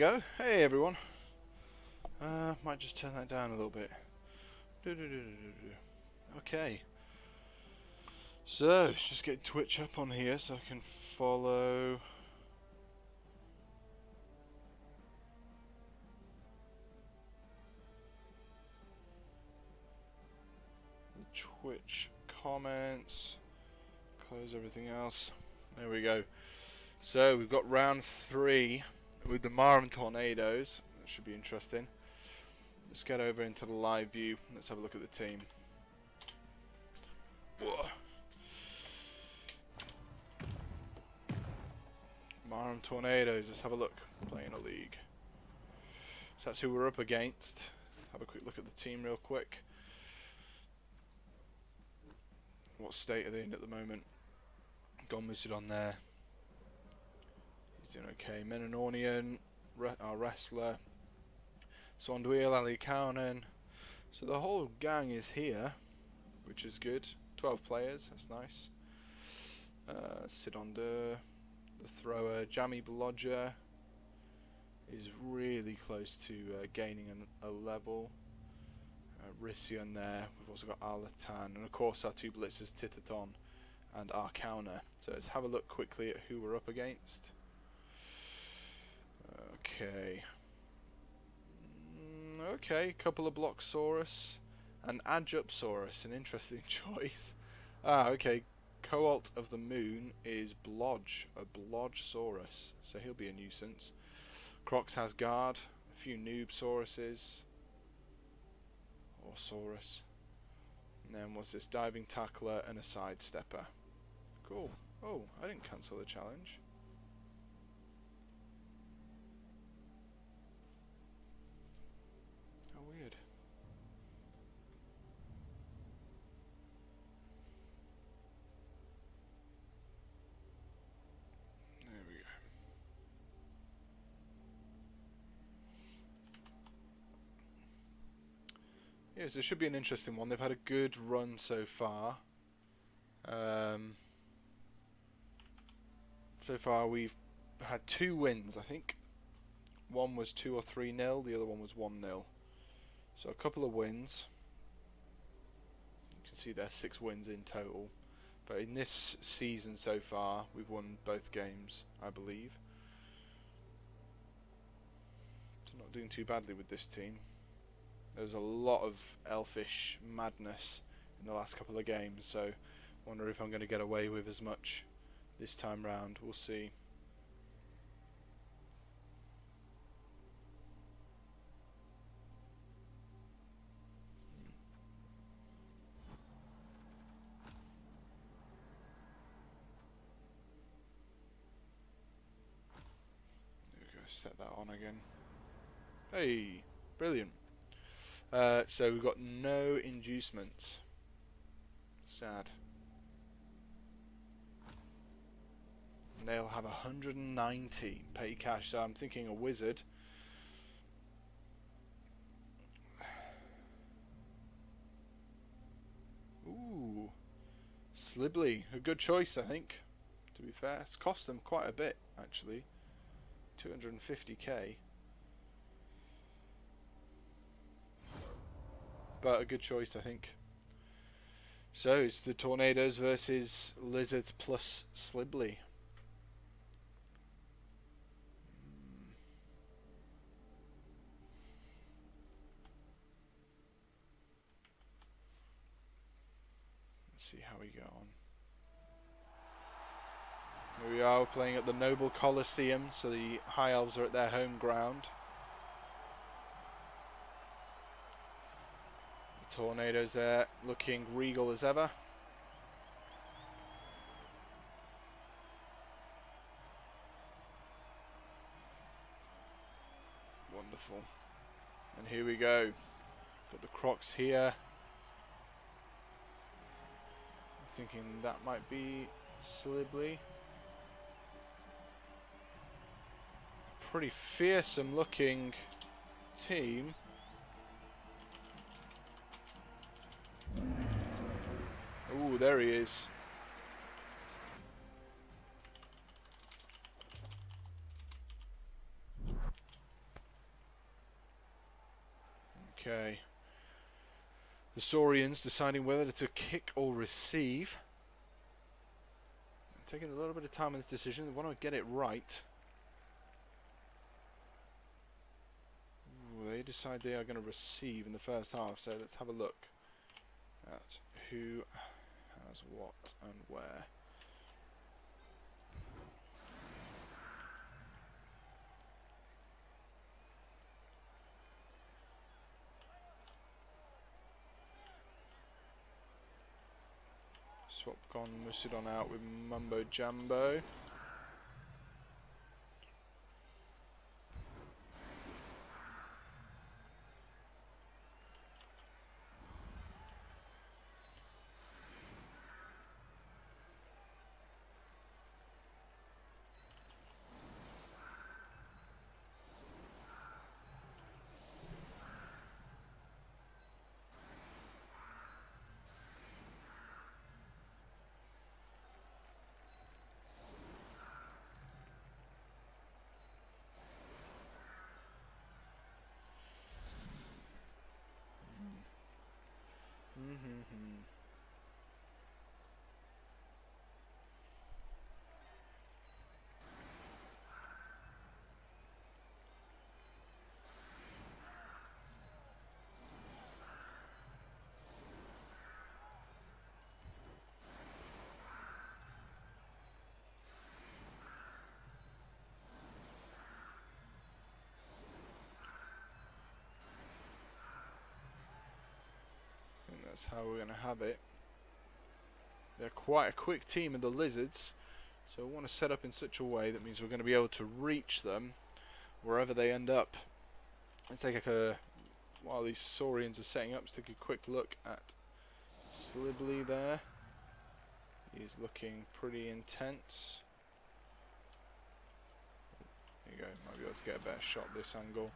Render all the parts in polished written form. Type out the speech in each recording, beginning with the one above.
go. Hey everyone. Might just turn that down a little bit. Okay. So, let's just get Twitch up on here so I can follow. The Twitch comments. Close everything else. There we go. So, we've got round 3 with the Marham tornadoes. That should be interesting. Let's get over into the live view. Let's have a look at the team. Whoa. Marham tornadoes. Let's have a look. Playing a league. So that's who we're up against. Have a quick look at the team real quick. What state are they in at the moment? Gonmusid on there. He's doing okay. Menonorian, our wrestler. Sondweel, Ali Kaunen. So the whole gang is here, which is good. 12 players, that's nice. Sidondur, the thrower. Jamie Blodger is really close to gaining a level. Rission there. We've also got Alatan, and of course our two blitzers, Titaton and Arcana. So let's have a look quickly at who we're up against. Okay. Okay, couple of Bloxsaurus and Adjupsaurus, an interesting choice. Okay, Coalt of the Moon is Blodge, a Blodgesaurus, so he'll be a nuisance. Crocs has Guard, a few Noobsauruses, or Saurus. And then what's this? Diving Tackler and a Sidestepper. Cool. Oh, I didn't cancel the challenge. How weird. There we go. Yes, it should be an interesting one. They've had a good run so far. So far we've had 2 wins, I think. One was 2 or 3-0, the other one was 1-0. So a couple of wins. You can see there's 6 wins in total. But in this season so far, we've won both games, I believe. So not doing too badly with this team. There's a lot of elfish madness in the last couple of games, so wonder if I'm going to get away with as much this time round. We'll see. There we go, set that on again. Hey, brilliant. So we've got no inducements. Sad. And they'll have 190 petty cash, so I'm thinking a wizard. Ooh, Slibley, a good choice, I think. To be fair, it's cost them quite a bit actually. 250k. But a good choice, I think. So it's the Tornadoes versus Lizards plus Slibley. Let's see how we get on. Here we are, we're playing at the Noble Coliseum, so the High Elves are at their home ground. Tornadoes there, looking regal as ever. Wonderful. And here we go. Got the Crocs here. I'm thinking that might be Slibley. Pretty fearsome looking team. Ooh, there he is. Okay. The Saurians deciding whether to kick or receive. Taking a little bit of time on this decision. They want to get it right. Ooh, they decide they are going to receive in the first half. So let's have a look at who has what and where. Swap gone Musidon out with Mumbo Jumbo. That's how we're going to have it. They're quite a quick team of the Lizards, so we want to set up in such a way that means we're going to be able to reach them wherever they end up. Let's take while these Saurians are setting up, let's take a quick look at Slibley there. He's looking pretty intense. There you go, might be able to get a better shot this angle.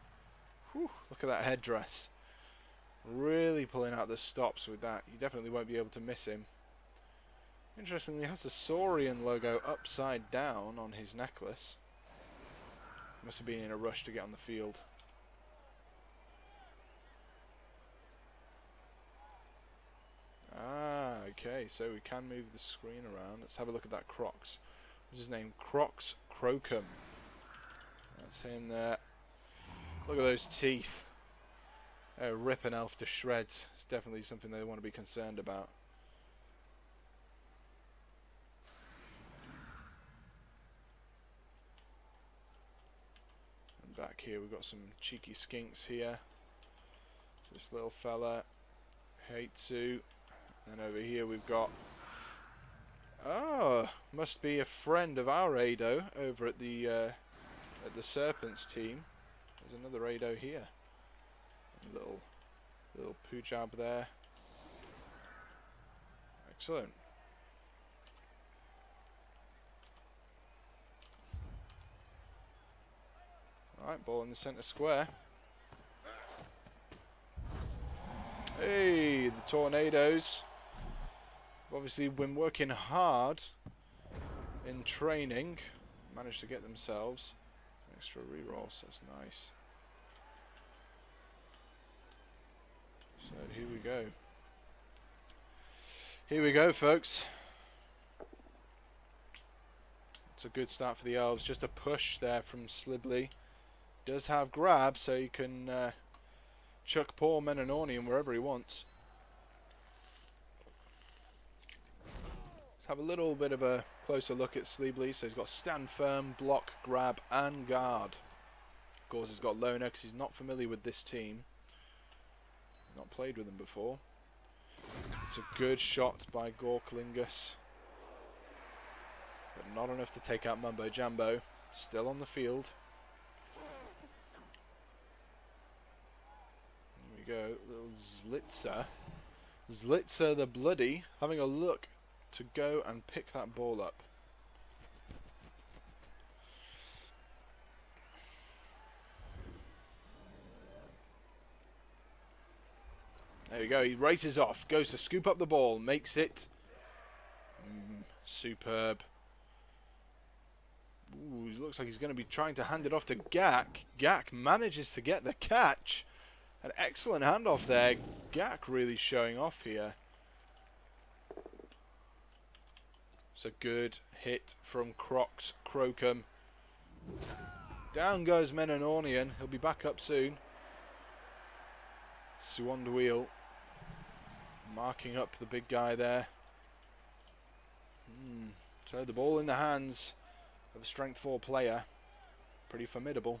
Whew, look at that headdress. Really pulling out the stops with that. You definitely won't be able to miss him. Interestingly, he has the Saurian logo upside down on his necklace. Must have been in a rush to get on the field. Ah, okay, so we can move the screen around. Let's have a look at that Crocs. What's his name? Crocs Crocum. That's him there. Look at those teeth. Rip an elf to shreds. It's definitely something they want to be concerned about. And back here we've got some cheeky skinks here. This little fella, Heitsu. And over here we've got... Oh, must be a friend of our Ado over at the Serpents team. There's another Ado here. Little Pujab there. Excellent. Alright, ball in the centre square. Hey, the Tornadoes have obviously been working hard in training. Managed to get themselves extra rerolls, that's nice. So here we go. Here we go, folks. It's a good start for the Elves. Just a push there from Slibley. Does have grab, so he can chuck poor Menonorian wherever he wants. Let's have a little bit of a closer look at Slibley. So he's got stand firm, block, grab, and guard. Of course, he's got loner because he's not familiar with this team. Not played with them before. It's a good shot by Gorklingus, but not enough to take out Mumbo Jumbo. Still on the field. Here we go, little Zlitzer. Zlitzer the Bloody having a look to go and pick that ball up. There we go, he races off, goes to scoop up the ball, makes it. Superb. Ooh, looks like he's going to be trying to hand it off to Gak. Gak manages to get the catch. An excellent handoff there. Gak really showing off here. It's a good hit from Crocs Crocum. Down goes Menonorian. He'll be back up soon. Suandwheel marking up the big guy there. So the ball in the hands of a strength 4 player. Pretty formidable.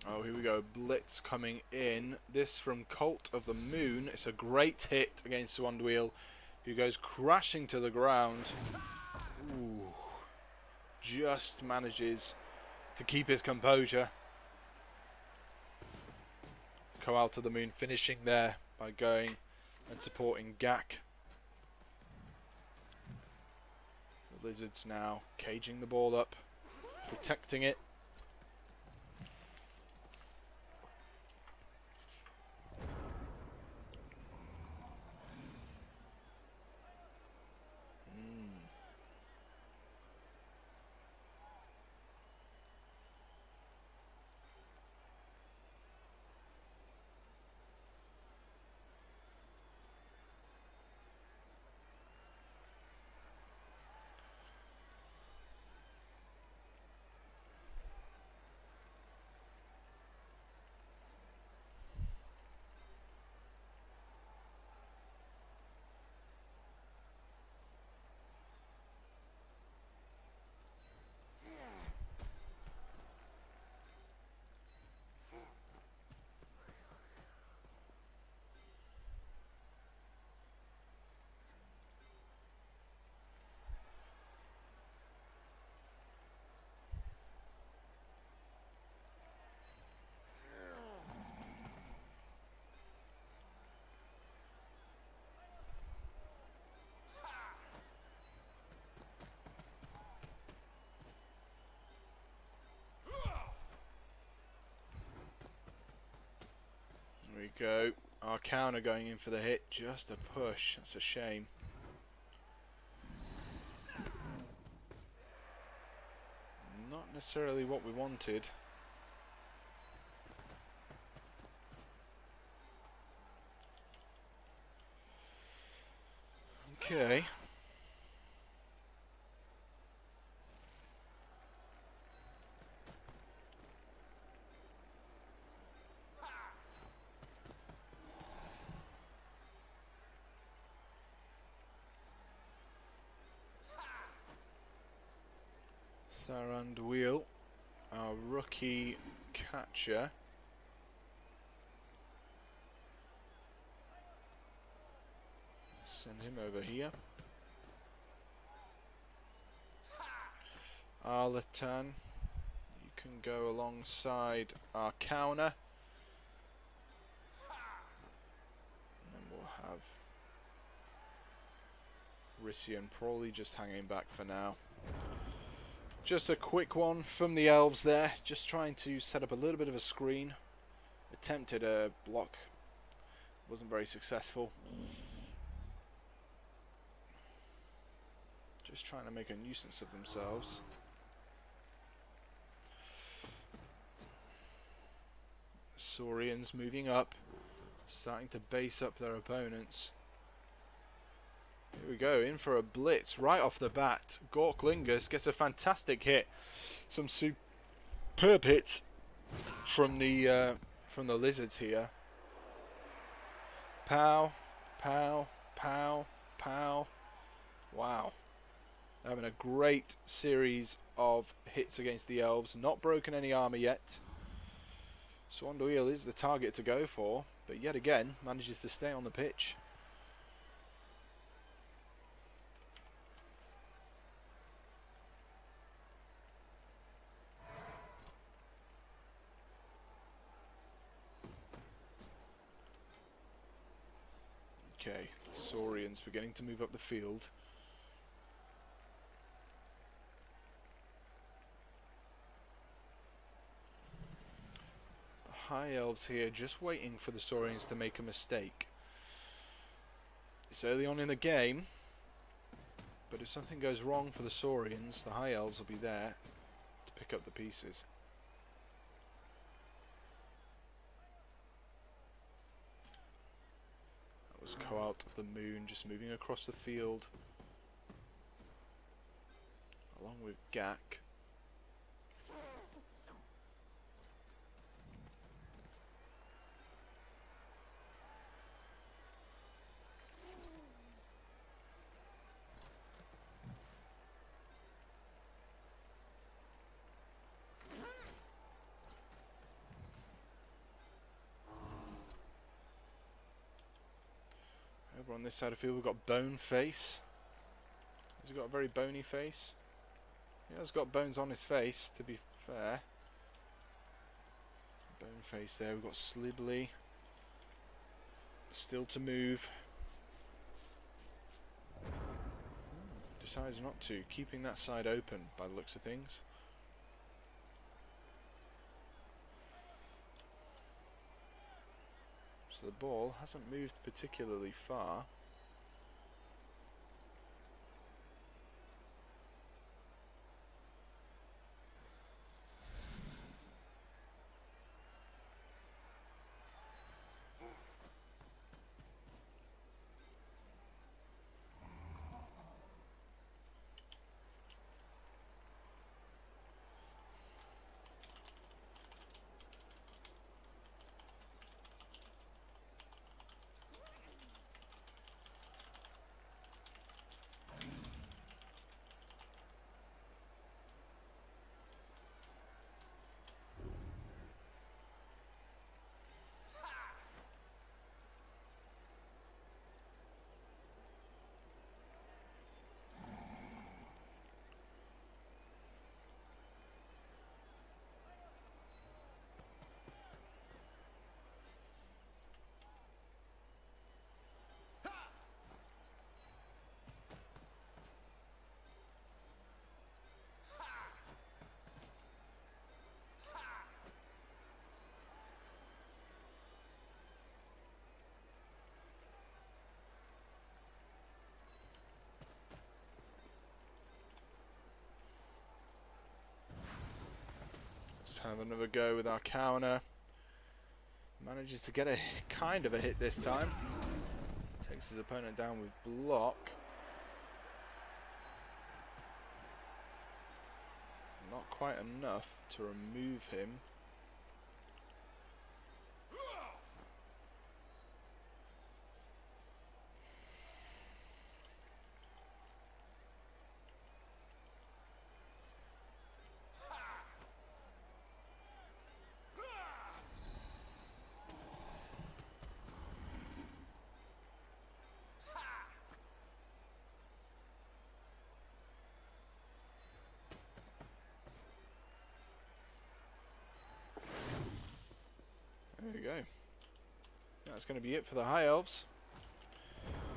Oh, here we go. Blitz coming in. This from Cult of the Moon. It's a great hit against Suandwheel, who goes crashing to the ground. Ooh. Just manages to keep his composure. Cult of the Moon finishing there by going and supporting Gak. The Lizards now caging the ball up, protecting it. There we go. Our counter going in for the hit. Just a push. That's a shame. Not necessarily what we wanted. Okay. Suandwheel, our rookie catcher. Send him over here. Arletan, you can go alongside our counter. And then we'll have Rissian probably just hanging back for now. Just a quick one from the elves there, just trying to set up a little bit of a screen. Attempted a block, wasn't very successful. Just trying to make a nuisance of themselves. Saurians moving up, starting to base up their opponents. Here we go, in for a blitz right off the bat. Gorklingus gets a fantastic hit. Some superb hit from the Lizards here. Pow, pow, pow, pow. Wow. They're having a great series of hits against the elves. Not broken any armor yet. Suandwheel is the target to go for, but yet again manages to stay on the pitch. Okay, Saurians beginning to move up the field. High Elves here, just waiting for the Saurians to make a mistake. It's early on in the game, but if something goes wrong for the Saurians, the High Elves will be there to pick up the pieces. That was Coalt of the Moon just moving across the field, along with Gak. Over on this side of the field we've got Bone Face. Has he got a very bony face? He has got bones on his face, to be fair. Bone Face there, we've got Slibley. Still to move. Decides not to, keeping that side open by the looks of things. So the ball hasn't moved particularly far. Let's have another go with our counter. Manages to get a kind of a hit this time. Takes his opponent down with block. Not quite enough to remove him. There we go. That's going to be it for the High Elves.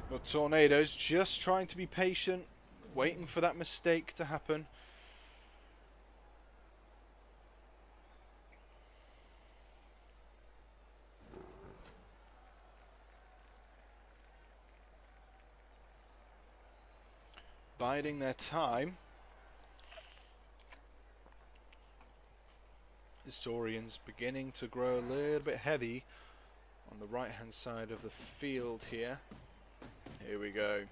Your Tornadoes just trying to be patient, waiting for that mistake to happen. Biding their time. The Saurians beginning to grow a little bit heavy on the right hand side of the field here. Here we go.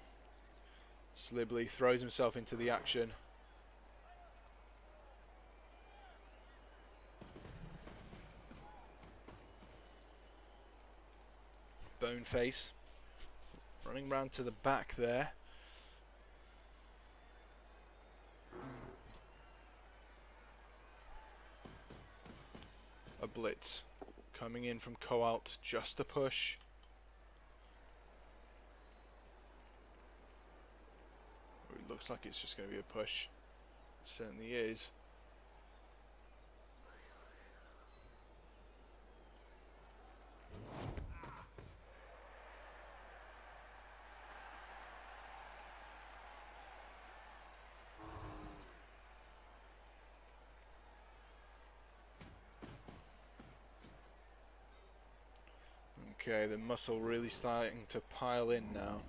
Slibley throws himself into the action. Boneface running round to the back there. A blitz coming in from Coalt, just a push. It looks like it's just going to be a push. It certainly is. Okay, the muscle really starting to pile in now.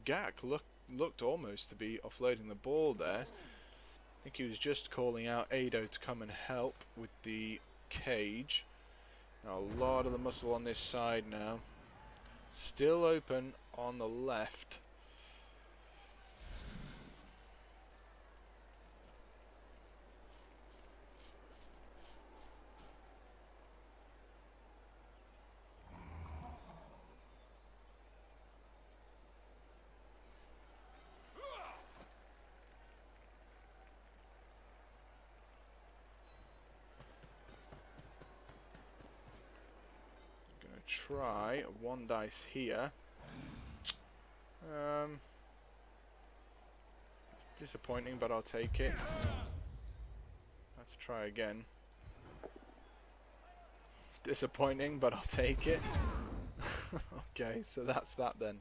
Gak looked almost to be offloading the ball there. I think he was just calling out Ado to come and help with the cage. Now a lot of the muscle on this side now. Still open on the left. Try one dice here. It's disappointing, but I'll take it. Let's try again. Disappointing, but I'll take it. Okay, so that's that then.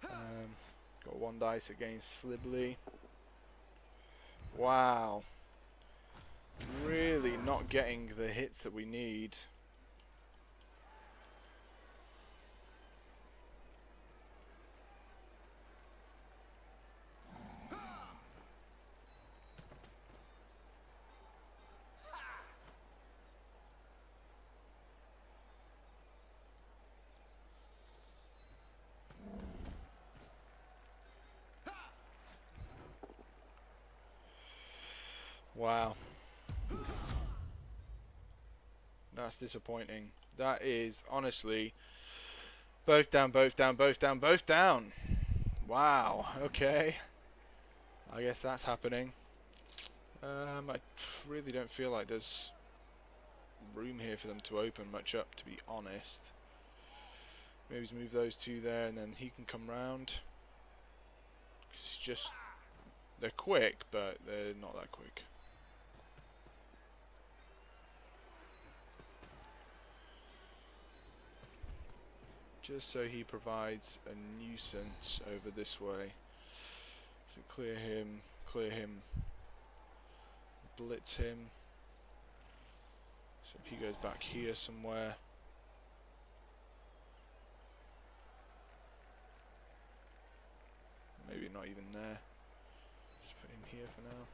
Got one dice against Slibley. Wow. Really not getting the hits that we need. Wow. That's disappointing. That is, honestly, both down, both down, both down, both down. Wow, okay. I guess that's happening. I really don't feel like there's room here for them to open much up, to be honest. Maybe move those two there and then he can come round. It's just, they're quick, but they're not that quick. Just so he provides a nuisance over this way. So clear him, blitz him. So if he goes back here somewhere. Maybe not even there. Just put him here for now.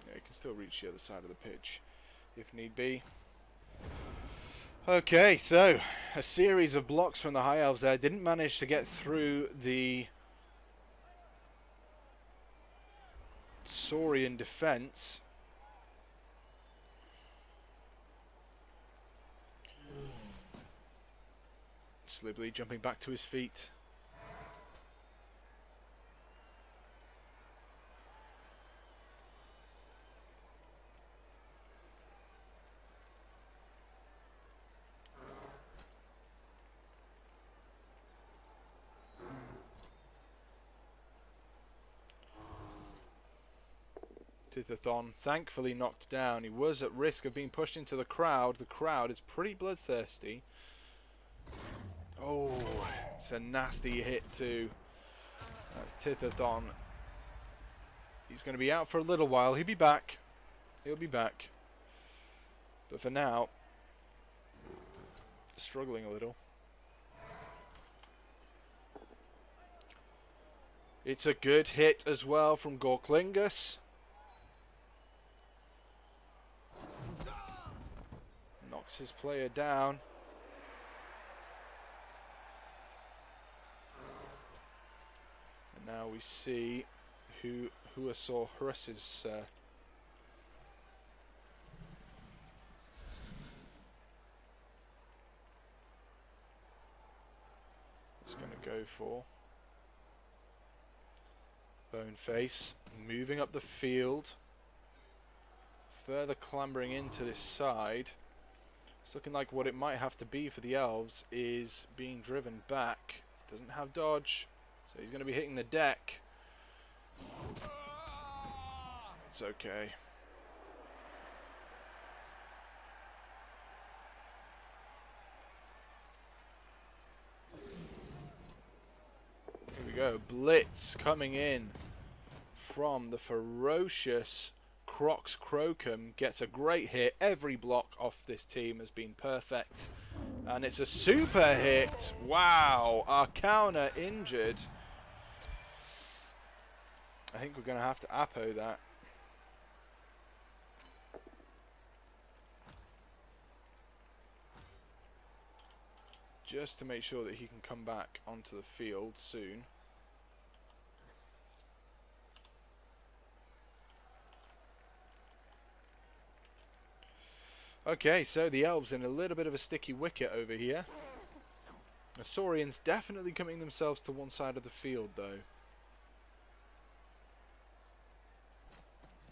Yeah, he can still reach the other side of the pitch if need be. Okay, so a series of blocks from the High Elves there. Didn't manage to get through the Saurian defense. Slibley jumping back to his feet. Tithathon thankfully knocked down. He was at risk of being pushed into the crowd. The crowd is pretty bloodthirsty. Oh, it's a nasty hit too. That's Tithathon. He's going to be out for a little while. He'll be back. He'll be back. But for now, struggling a little. It's a good hit as well from Gorklingus. Knocks his player down. And now we see who Saurus is going to go for. Boneface moving up the field. Further clambering into this side. It's looking like what it might have to be for the Elves is being driven back. Doesn't have dodge, so he's going to be hitting the deck. It's okay. blitz coming in from the ferocious Crocs Crocum. Gets a great hit. Every block off this team has been perfect. And it's a super hit. Wow. Arcana injured. I think we're going to have to Apo that. Just to make sure that he can come back onto the field soon. Okay, so the Elves in a little bit of a sticky wicket over here. The Saurians definitely coming themselves to one side of the field though.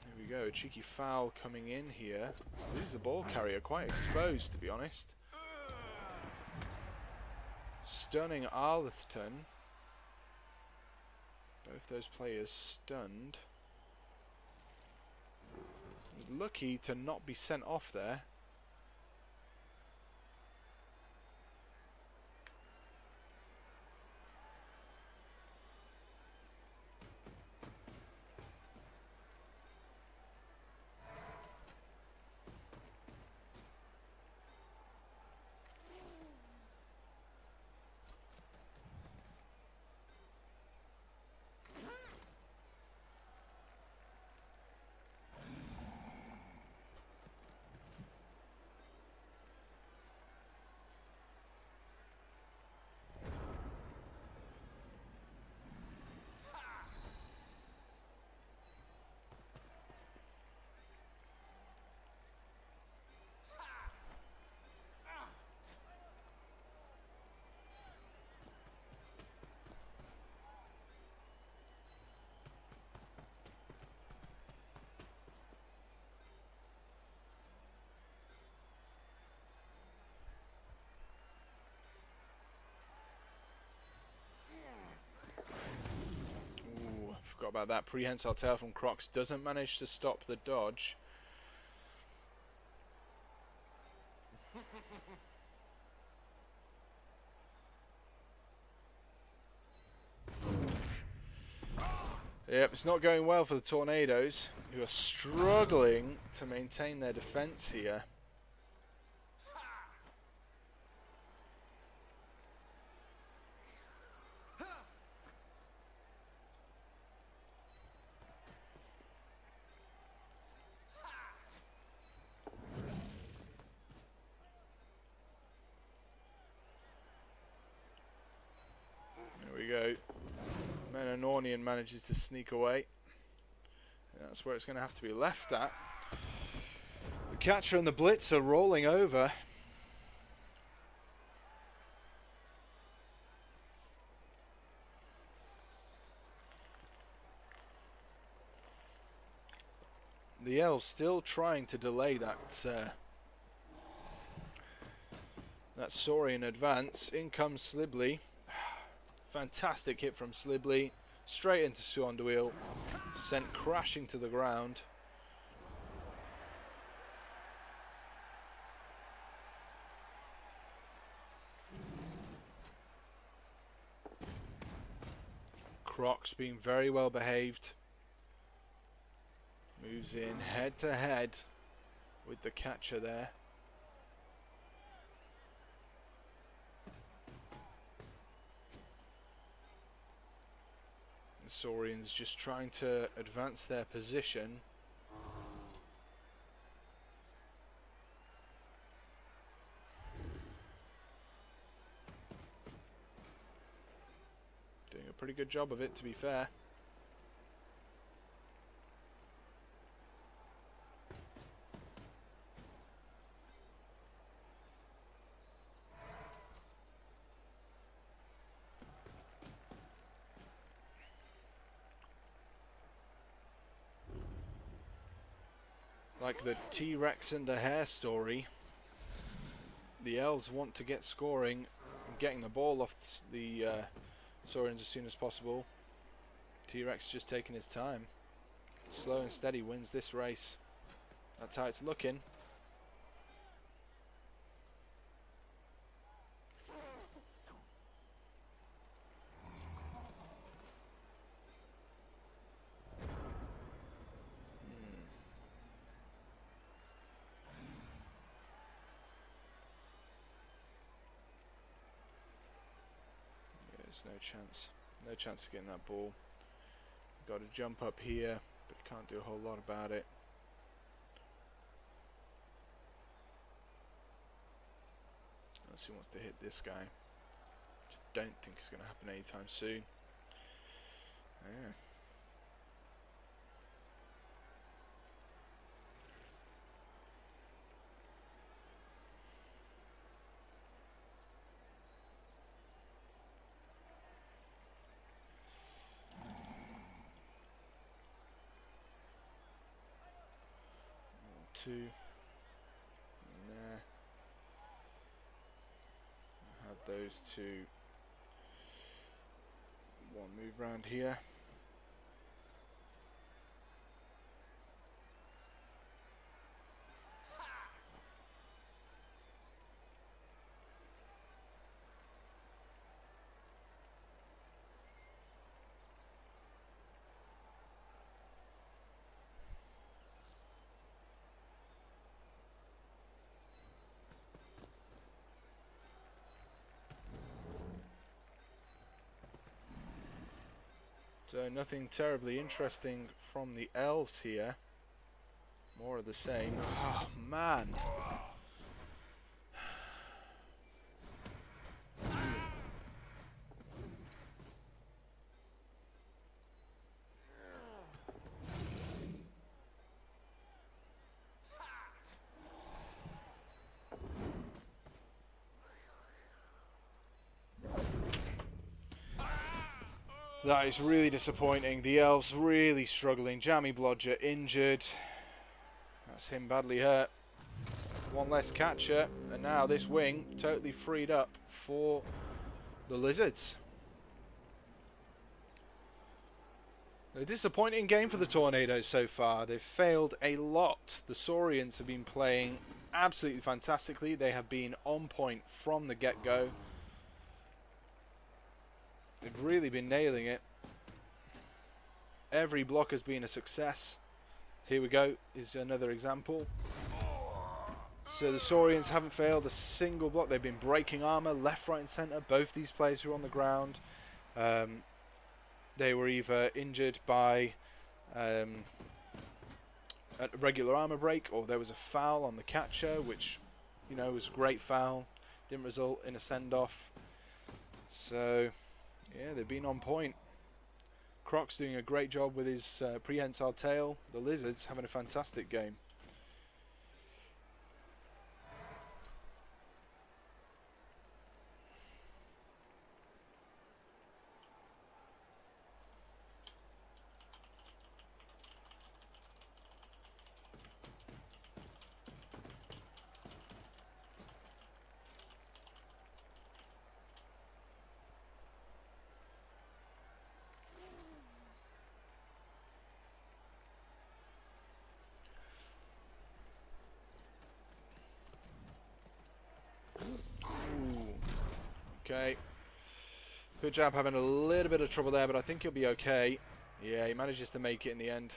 Here we go, a cheeky foul coming in here. Leaves the ball carrier quite exposed, to be honest. Stunning Arlethton. Both those players stunned. He's lucky to not be sent off there. Forgot about that. Prehensile tail from Crocs doesn't manage to stop the dodge. Yep, it's not going well for the Tornadoes, who are struggling to maintain their defense here. There we go. Menonorian manages to sneak away. That's where it's going to have to be left at. The catcher and the blitz are rolling over. The Elves still trying to delay that that Saurian advance. In comes Slibley. Fantastic hit from Slibley. Straight into Suonduil. Sent crashing to the ground. Crocs being very well behaved. Moves in head to head with the catcher there. The Saurians just trying to advance their position. Doing a pretty good job of it, to be fair. Like the T-Rex and the hare story, the Elves want to get scoring and getting the ball off the Saurians as soon as possible. T-Rex just taking his time. Slow and steady wins this race. That's how it's looking. There's no chance. No chance of getting that ball. Got to jump up here, but can't do a whole lot about it. Unless he wants to hit this guy. Which I don't think is going to happen anytime soon. Yeah. Two. Nah. I had those two. One move round here. So nothing terribly interesting from the elves here. More of the same. Oh man. That is really disappointing. The elves really struggling. Jammy Blodger injured. That's him badly hurt. One less catcher, and now this wing totally freed up for the Lizards. A disappointing game for the Tornadoes so far. They've failed a lot. The Saurians have been playing absolutely fantastically. They have been on point from the get-go. They've really been nailing it. Every block has been a success. Here we go, is another example. So the Saurians haven't failed a single block. They've been breaking armor left, right and centre. Both these players who are on the ground. They were either injured by a regular armor break, or there was a foul on the catcher, which, you know, was a great foul. Didn't result in a send-off. So, yeah, they've been on point. Croc's doing a great job with his prehensile tail. The Lizards having a fantastic game. Okay. Punjab having a little bit of trouble there, but I think he'll be okay. Yeah, he manages to make it in the end.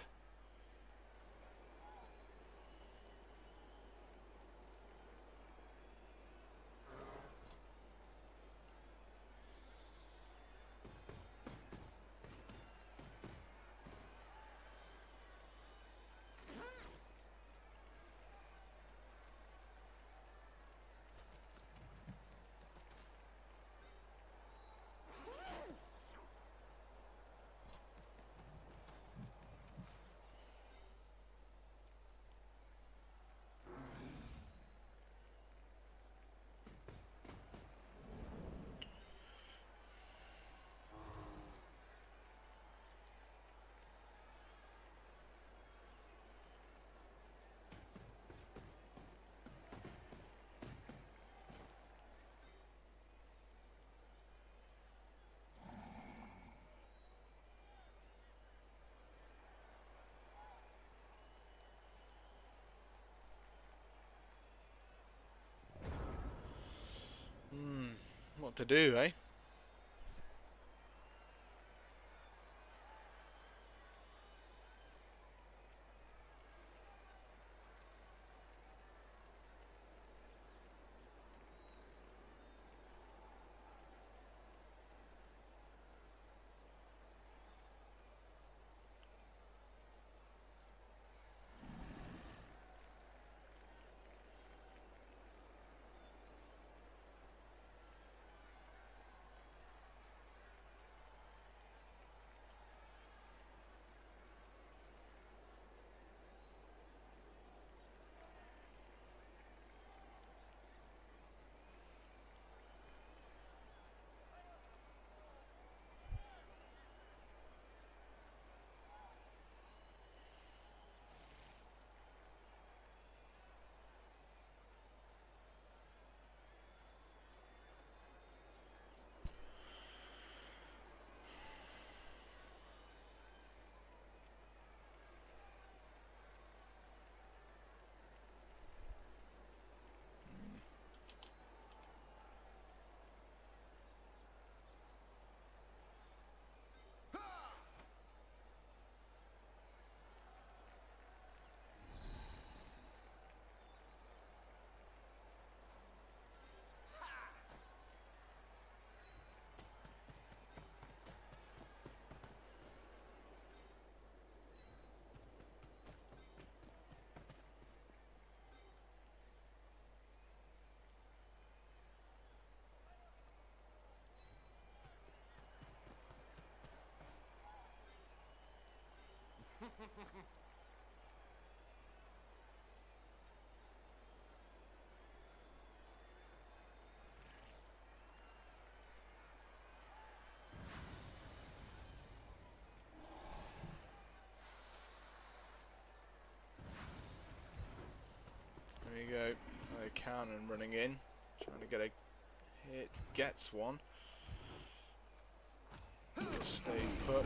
What to do, eh? There you go. A cannon running in, trying to get a hit. Gets one. Stay put.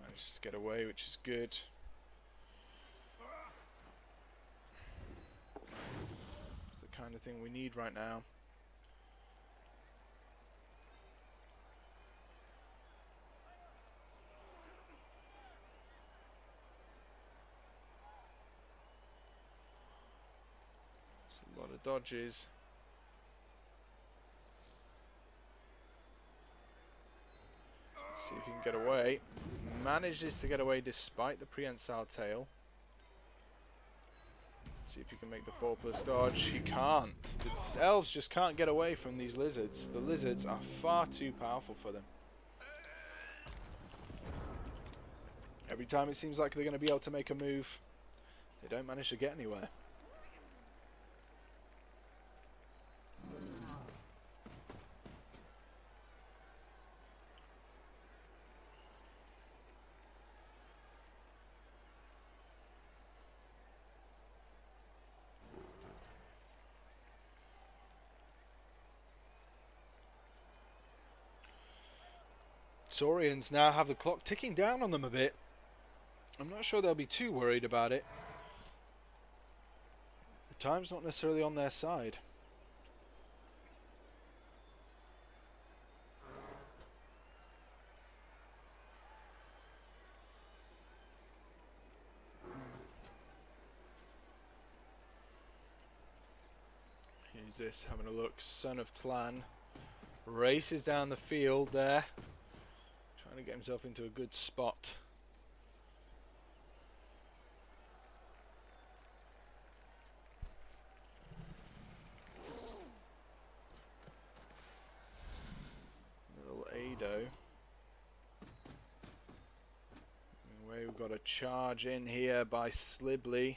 Manages to get away, which is good. It's the kind of thing we need right now. It's a lot of dodges. See if he can get away. Manages to get away despite the prehensile tail. See if he can make the 4+ dodge. He can't. The elves just can't get away from these lizards. The lizards are far too powerful for them. Every time it seems like they're going to be able to make a move, they don't manage to get anywhere. Saurians now have the clock ticking down on them a bit. I'm not sure they'll be too worried about it. The time's not necessarily on their side. Who's this? Having a look. Son of Tlan races down the field there, trying to get himself into a good spot. Little Ado. Anyway, we've got a charge in here by Slibley.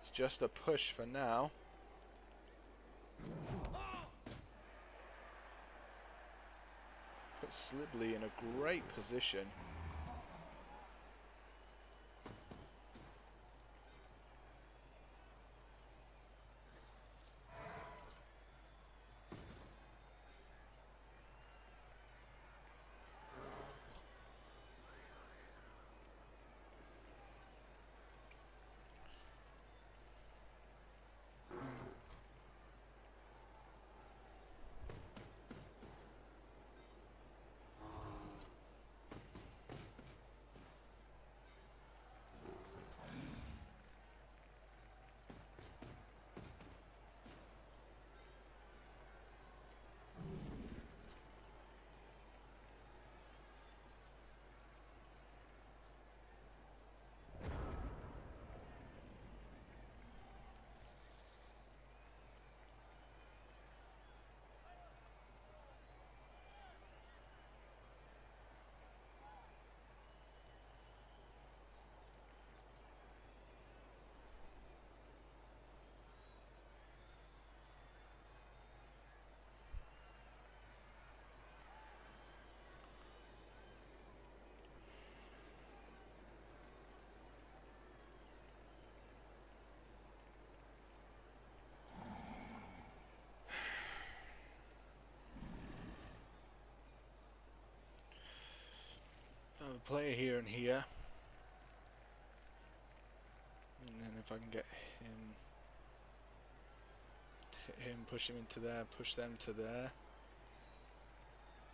It's just a push for now. Put Slibley in a great position. A player here and here, and then if I can get him, hit him, push him into there, push them to there.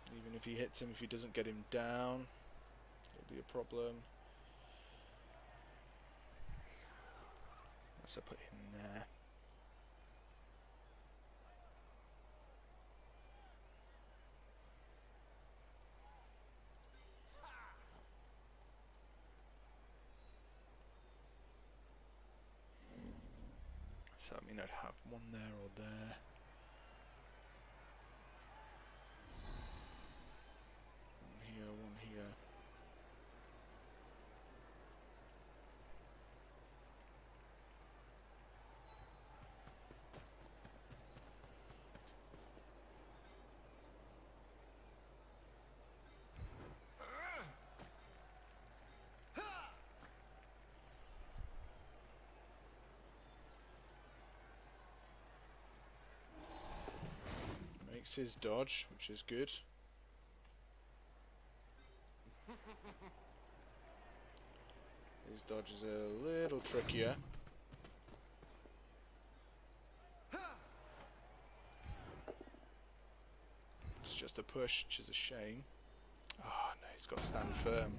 Even if he hits him, if he doesn't get him down, it'll be a problem. Let's put him there. So I mean I'd have one there or there. One here, one here. Makes his dodge, which is good. His dodge is a little trickier. It's just a push, which is a shame. Oh no, he's got to stand firm.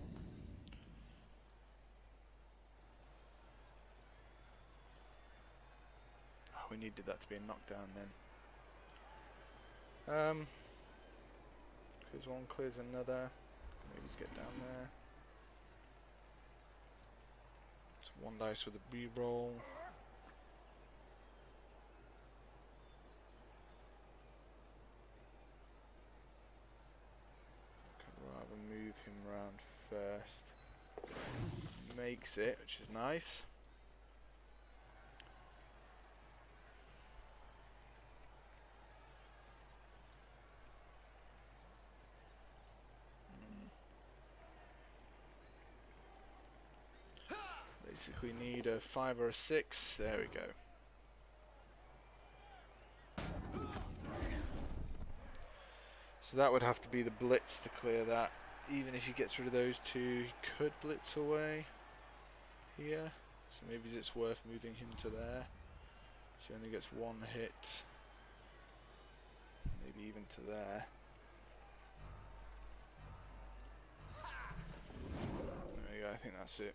Oh, we needed that to be a knockdown then. Clears one, clears another. Maybe just get down there. It's one dice with a reroll. I'd rather move him round first. Makes it, which is nice. Basically need a 5 or a 6. There we go. So that would have to be the blitz to clear that. Even if he gets rid of those two, he could blitz away here. So maybe it's worth moving him to there. So he only gets one hit. Maybe even to there. There we go, I think that's it.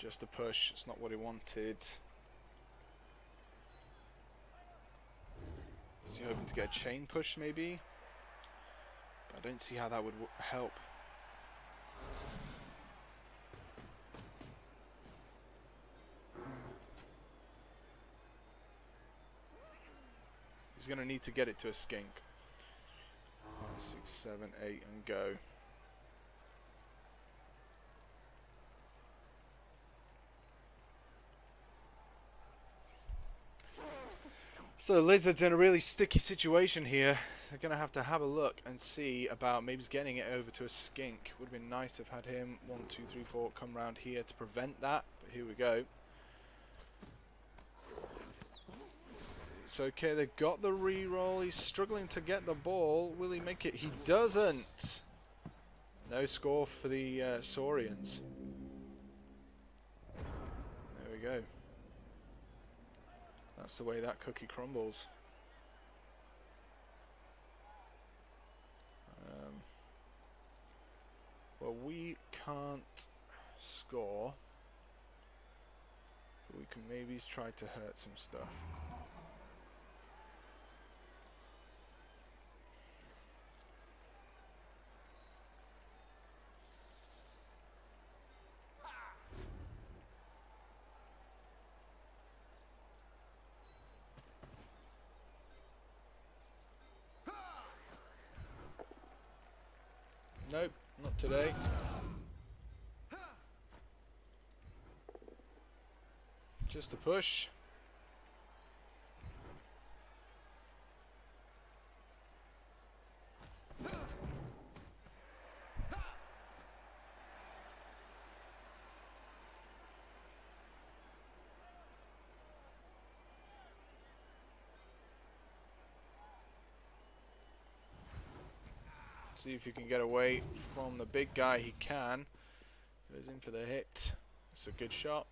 Just a push, it's not what he wanted. Is he hoping to get a chain push maybe? But I don't see how that would help. He's going to need to get it to a skink. 5, 6, 7, 8 and go. So the Lizard's in a really sticky situation here. They're going to have a look and see about maybe getting it over to a skink. Would have been nice to have had him 1, 2, 3, 4 come round here to prevent that. But here we go. It's okay, they've got the reroll. He's struggling to get the ball. Will he make it? He doesn't. No score for the Saurians. There we go. That's the way that cookie crumbles. Well, we can't score, but we can maybe try to hurt some stuff. Nope, not today. Just a push. See if you can get away from the big guy. He can. Goes in for the hit. It's a good shot.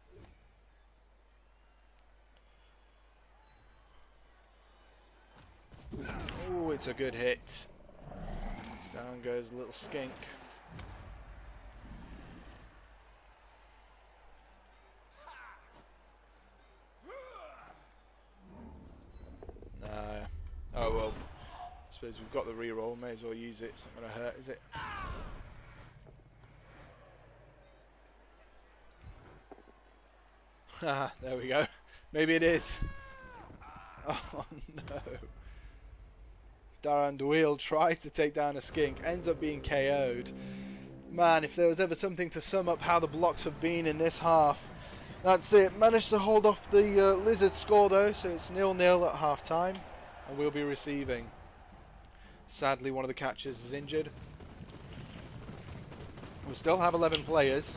it's a good hit. Down goes a little skink. Nah. Oh well. I suppose we've got the reroll. May as well use it. It's not going to hurt, is it? Haha, there we go. Maybe it is. Oh no. Darandwheel tries to take down a skink, ends up being KO'd. Man, if there was ever something to sum up how the blocks have been in this half, that's it. Managed to hold off the Lizard score though, so it's 0-0 at half time, and we'll be receiving. Sadly, one of the catchers is injured. We still have 11 players.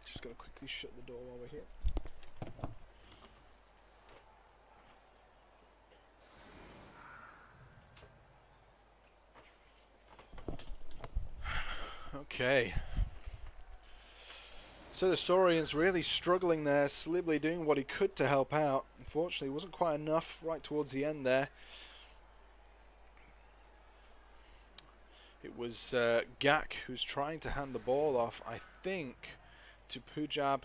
Just gotta quickly shut the door while we're here. Okay. So the Saurians really struggling there. Slibley doing what he could to help out. Unfortunately, it wasn't quite enough right towards the end there. It was Gak who's trying to hand the ball off, I think, to Pujab.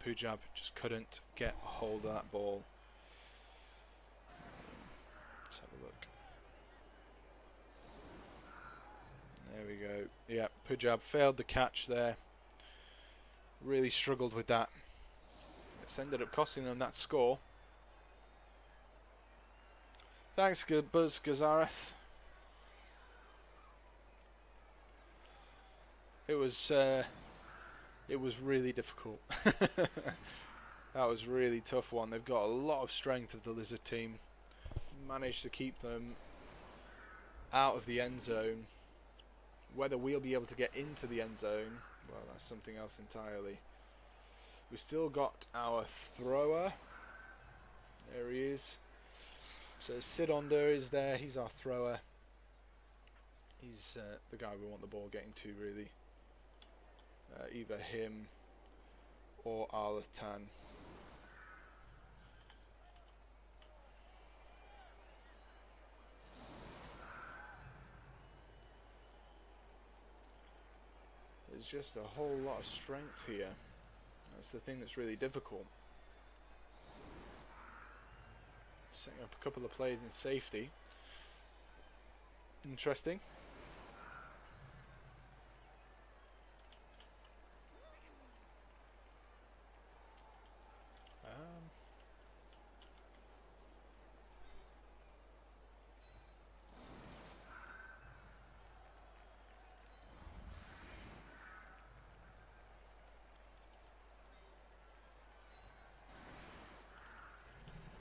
Pujab just couldn't get a hold of that ball. Let's have a look. There we go. Yeah, Pujab failed the catch there. Really struggled with that. It's ended up costing them that score. Thanks, good Buzz Gazareth. It was really difficult. That was a really tough one. They've got a lot of strength of the Lizard team. Managed to keep them out of the end zone. Whether we'll be able to get into the end zone, well, that's something else entirely. We've still got our thrower. There he is. So Sidonder is there. He's our thrower. He's the guy we want the ball getting to, really. Either him or Arlatan. There's just a whole lot of strength here. That's the thing that's really difficult. Setting up a couple of plays in safety. Interesting.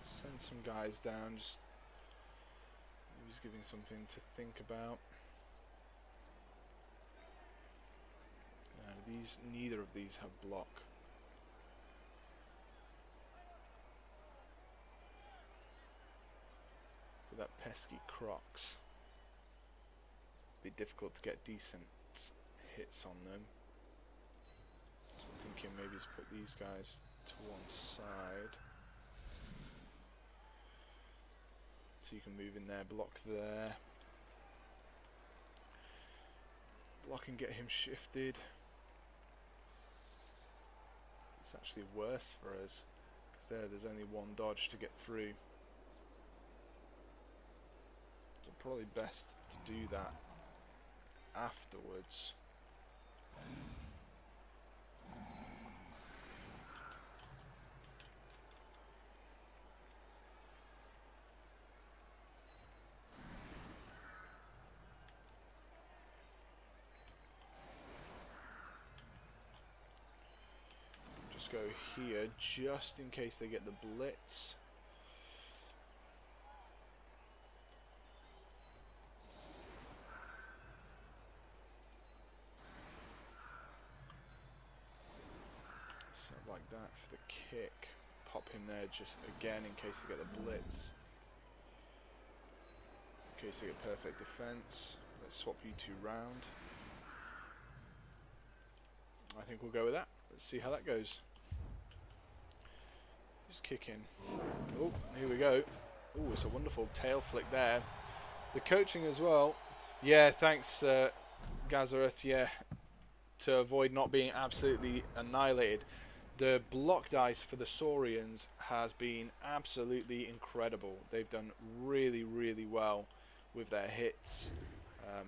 Send some guys down, just he's giving something to think about. Neither of these have block. With that pesky Crocs, be difficult to get decent hits on them. So I'm thinking maybe just put these guys to one side. So you can move in there, block there. Block and get him shifted. It's actually worse for us, because there's only one dodge to get through. So probably best to do that afterwards. Go here just in case they get the blitz. So like that for the kick. Pop him there just again in case they get the blitz. In case they get perfect defense. Let's swap you two round. I think we'll go with that. Let's see how that goes. Just kick in. Oh, here we go. Oh, it's a wonderful tail flick there. The coaching as well. Yeah, thanks, Xahutec. Yeah, to avoid not being absolutely annihilated. The block dice for the Saurians has been absolutely incredible. They've done really, really well with their hits.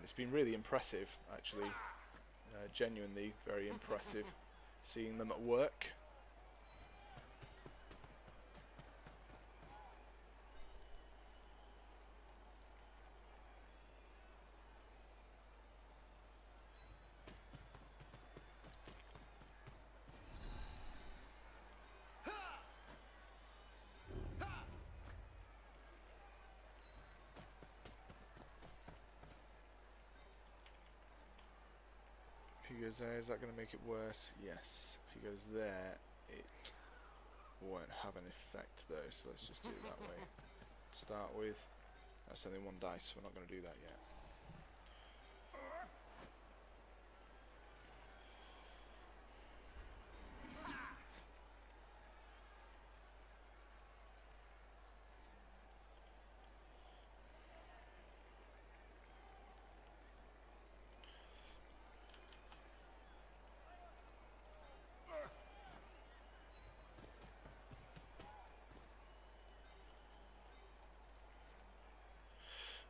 It's been really impressive, actually. Genuinely very impressive seeing them at work. If he goes there, is that going to make it worse? Yes. If he goes there, it won't have an effect though, so let's just do it that way. Start with, that's only one dice, so we're not going to do that yet.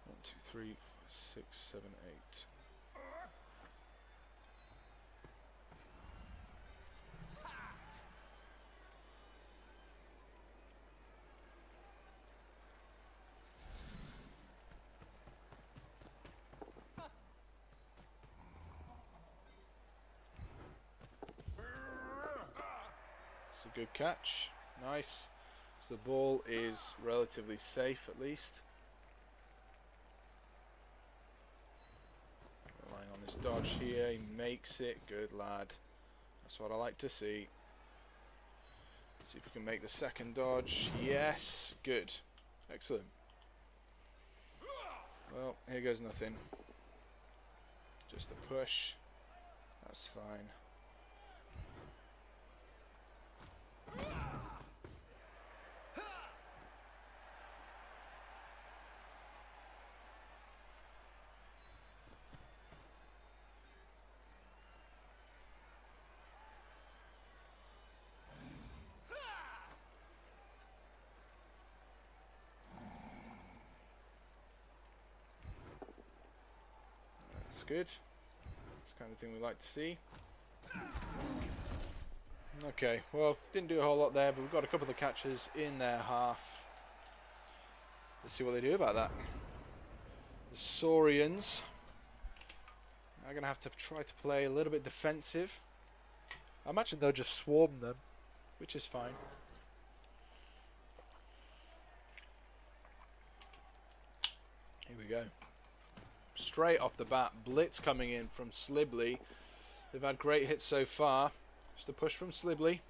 One, two, three, 6, 7, 8. It's a good catch. Nice. So the ball is relatively safe at least. Relying on this dodge here, he makes it. Good lad. That's what I like to see. See if we can make the second dodge. Yes, good. Excellent. Well, here goes nothing. Just a push. That's fine. That's good. That's the kind of thing we like to see. Okay, well, didn't do a whole lot there, but we've got a couple of catches in their half. Let's see what they do about that. The Saurians are going to have to try to play a little bit defensive. I imagine they'll just swarm them, which is fine. Here we go. Straight off the bat, blitz coming in from Slibley. They've had great hits so far. Just a push from Slibley.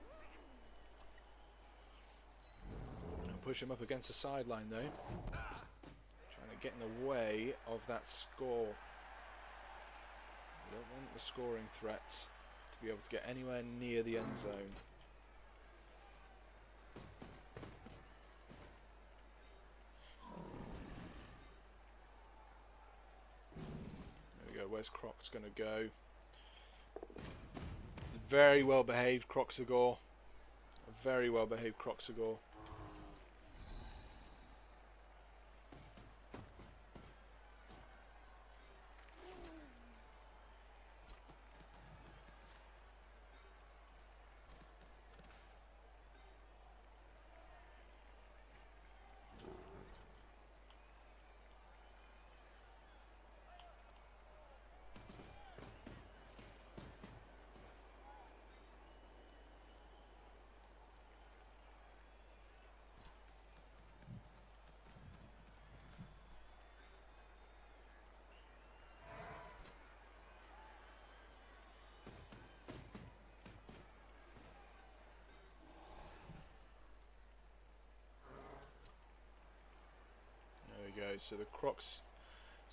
Push him up against the sideline though. Trying to get in the way of that score. We don't want the scoring threats to be able to get anywhere near the end zone. There we go. Where's Croc's going to go? Very well behaved Croxagore. A very well behaved Croxagore. Go. So the Crocs,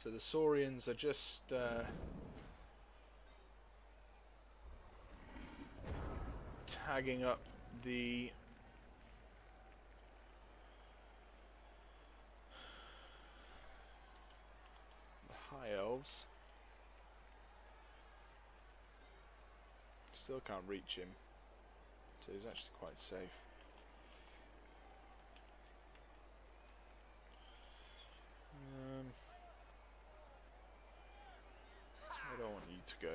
so the Saurians are just hagging up the high elves. Still can't reach him, so he's actually quite safe. I don't want you to go.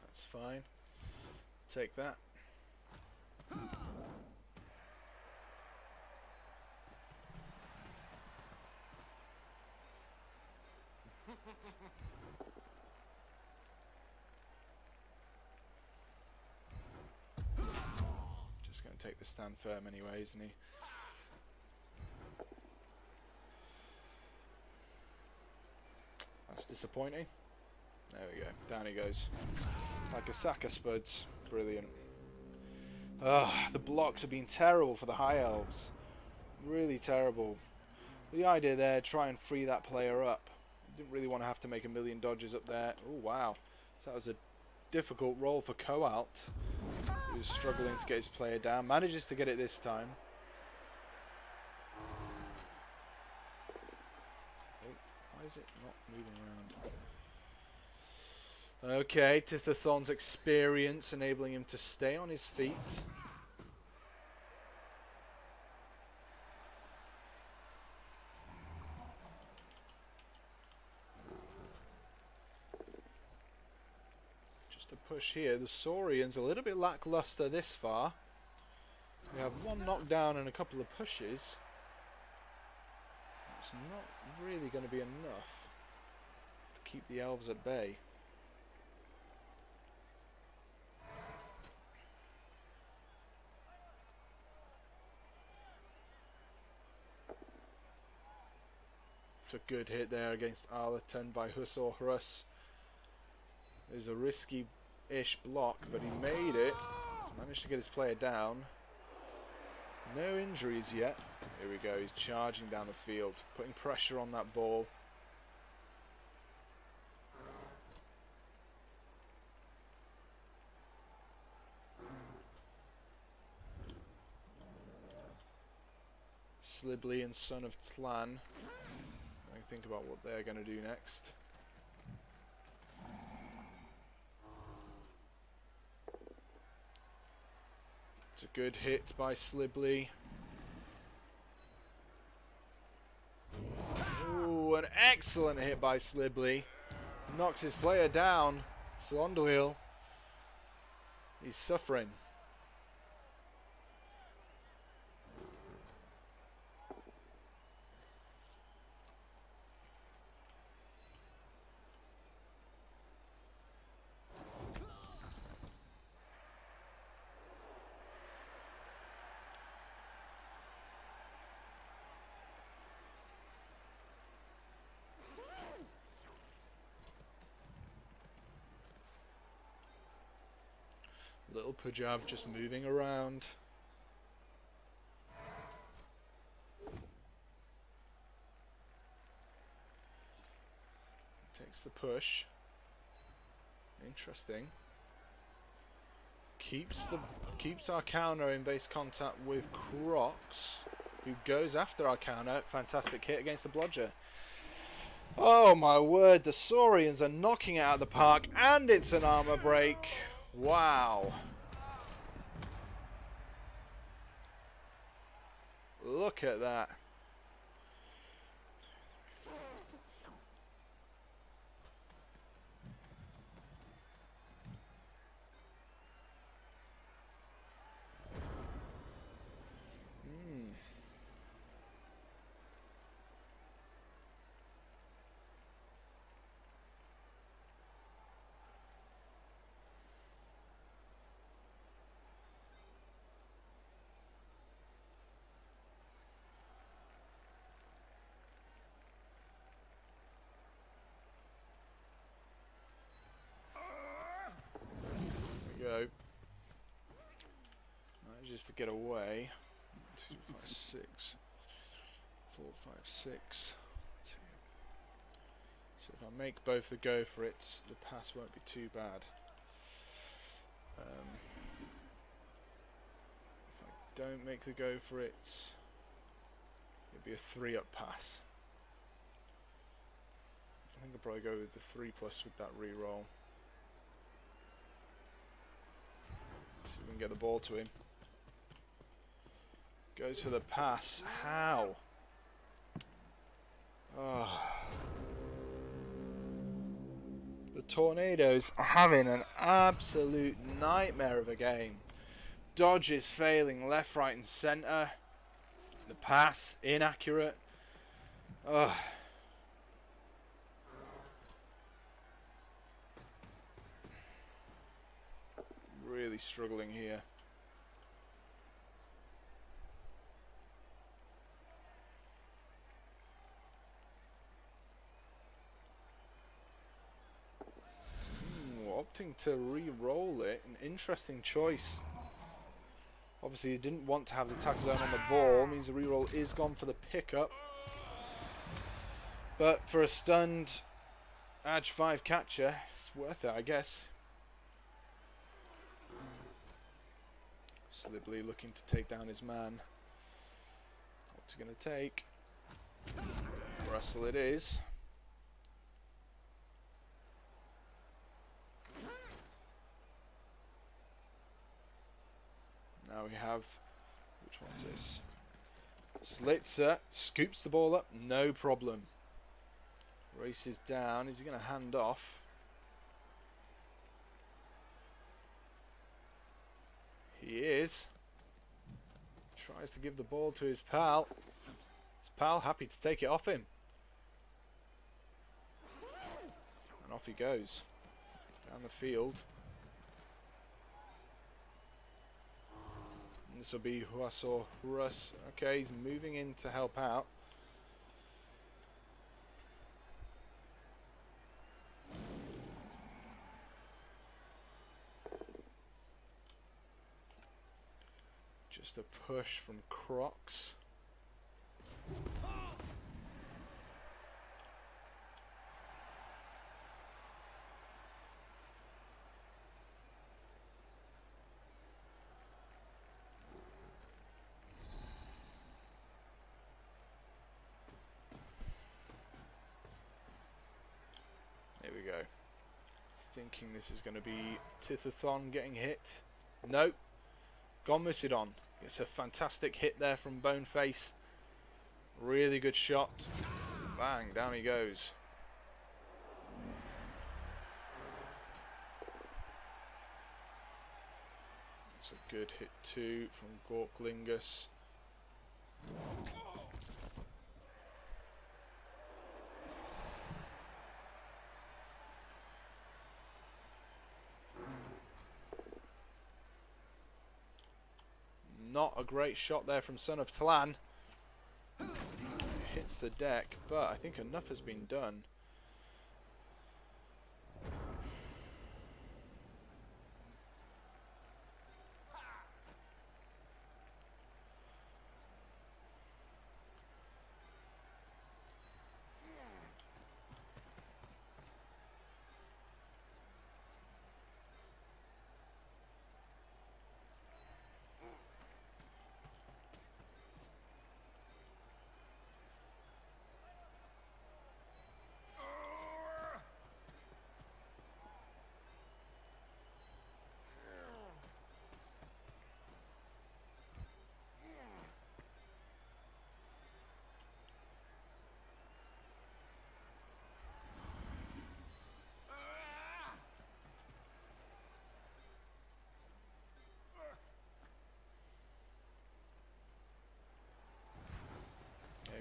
That's fine. Take that. Just going to take the stand firm anyway, isn't he? That's disappointing. There we go. Down he goes. Like a sack of spuds. Brilliant. The blocks have been terrible for the high elves. Really terrible. The idea there, try and free that player up. Didn't really want to have to make a million dodges up there. Oh wow. So that was a difficult roll for Koalt. He was struggling to get his player down. Manages to get it this time. Oh, why is it not moving around? Okay, Tithathon's experience enabling him to stay on his feet. Just a push here. The Saurians a little bit lackluster this far. We have one knockdown and a couple of pushes. It's not really going to be enough to keep the elves at bay. It's a good hit there against Arleton by Husorus. There's a risky-ish block, but he made it. He's managed to get his player down. No injuries yet. Here we go, he's charging down the field, putting pressure on that ball. Slibley and Son of Tlan. I think about what they're going to do next. It's a good hit by Slibley. Ooh, an excellent hit by Slibley. Knocks his player down. Slondwheel. He's suffering. Little Punjab just moving around. Takes the push. Interesting. Keeps our counter in base contact with Crocs, who goes after our counter. Fantastic hit against the blodger. Oh my word, the Saurians are knocking it out of the park, and it's an armor break. Wow. Look at that. to get away. 2, 5, 6. 4, 5, 6. So if I make both the go for it, the pass won't be too bad. If I don't make the go for it, it'll be a 3-up pass. I think I'll probably go with the 3+ with that reroll. See if we can get the ball to him. Goes for the pass. How? Oh. The Tornadoes are having an absolute nightmare of a game. Dodge is failing left, right and centre. The pass, inaccurate. Ugh. Really struggling here. Opting to re-roll it, an interesting choice. Obviously he didn't want to have the tackle zone on the ball, means the re-roll is gone for the pickup. But for a stunned Edge 5 catcher, it's worth it, I guess. Slibley looking to take down his man. What's he going to take? Wrestle it is. Now we have, which one's this? Slitzer scoops the ball up, no problem. Races down, is he going to hand off? He is. Tries to give the ball to his pal. His pal happy to take it off him. And off he goes. Down the field. This will be Huaso Russ. Okay, he's moving in to help out. Just a push from Crocs. There we go. Thinking this is going to be Tithathon getting hit. Nope. Gonmusidon gets a fantastic hit there from Boneface. Really good shot. Bang, down he goes. It's a good hit too from Gorklingus. Not a great shot there from Son of Tlan. Hits the deck, but I think enough has been done.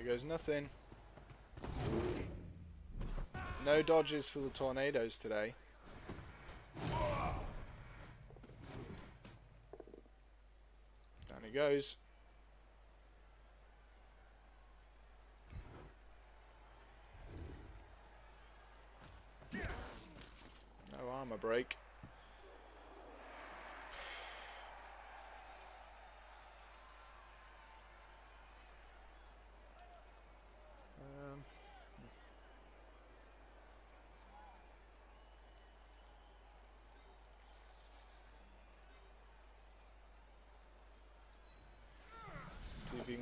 There goes nothing. No dodges for the Tornadoes today. Down he goes. No armor break.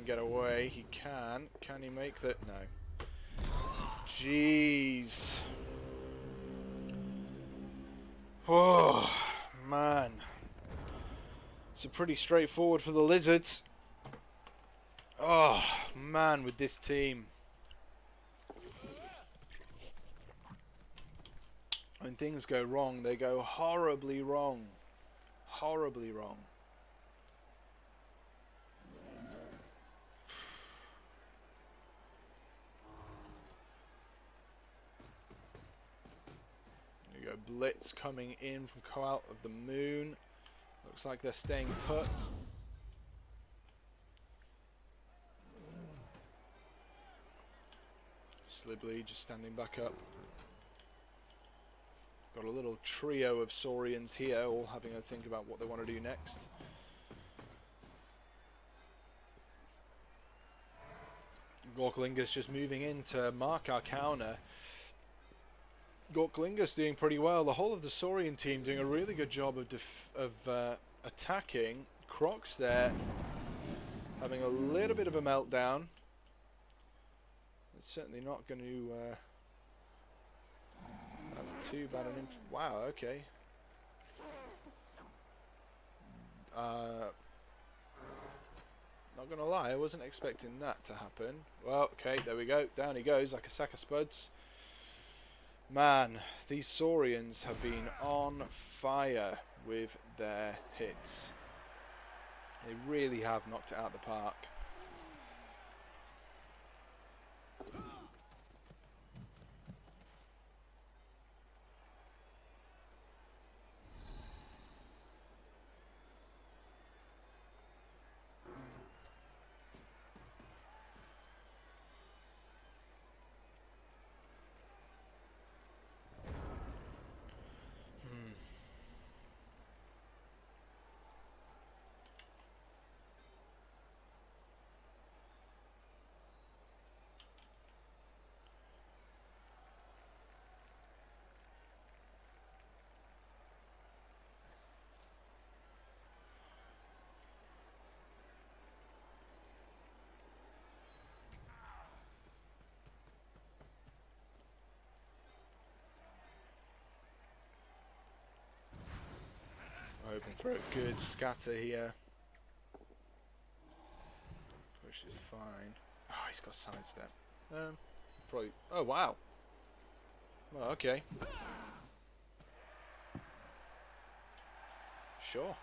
get away. He can. Can he make that? No. Jeez. Oh, man. It's pretty straightforward for the Lizards. Oh, man, with this team. When things go wrong, they go horribly wrong. Horribly wrong. There you go, Blitz coming in from Coalt of the Moon. Looks like they're staying put. Slibley just standing back up. Got a little trio of Saurians here, all having a think about what they want to do next. Gorklingus just moving in to mark our counter. Gorklingus doing pretty well. The whole of the Saurian team doing a really good job of attacking. Croc's there, having a little bit of a meltdown. It's certainly not going to have too bad an impact. Wow, okay. Not going to lie, I wasn't expecting that to happen. Well, okay, there we go. Down he goes like a sack of spuds. Man, these Saurians have been on fire with their hits. They really have knocked it out of the park. Hoping for a good scatter here. Push is fine. Oh, he's got sidestep. Probably. Oh, wow. Well, okay. Sure.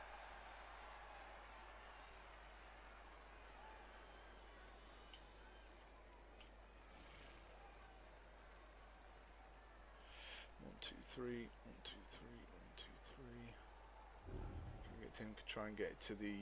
One, two, three. 1, 2, 3. 1, 2, 3. Try and get it to the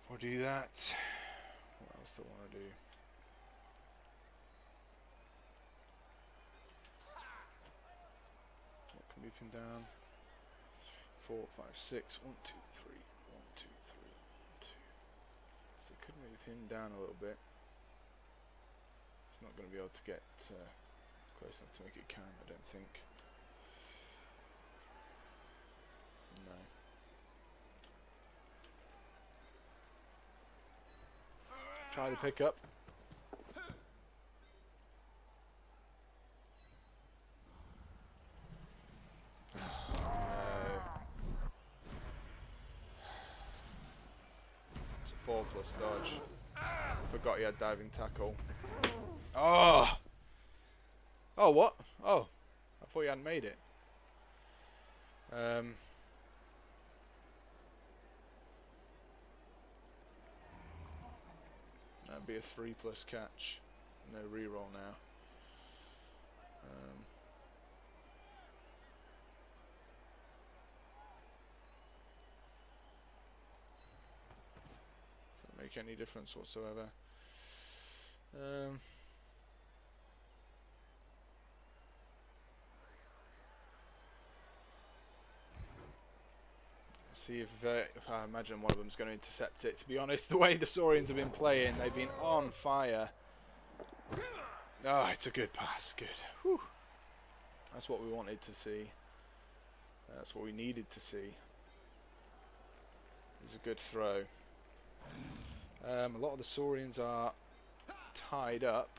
we'll do that. What else do I want to do? Move him down. 4, 5, 6. 1, 2, 3. 1, 2, 3. 1, 2. So I could move him down a little bit. He's not going to be able to get close enough to make it count, I don't think. No. Try the pickup. It's a 4+ dodge. Forgot he had diving tackle. Oh! Oh, what? Oh, I thought you hadn't made it. That'd be a 3+ catch. No reroll now. Doesn't make any difference whatsoever. See if I imagine one of them's going to intercept it. To be honest, the way the Saurians have been playing, they've been on fire. Oh, it's a good pass. Good. Whew. That's what we wanted to see. That's what we needed to see. It's a good throw. A lot of the Saurians are tied up.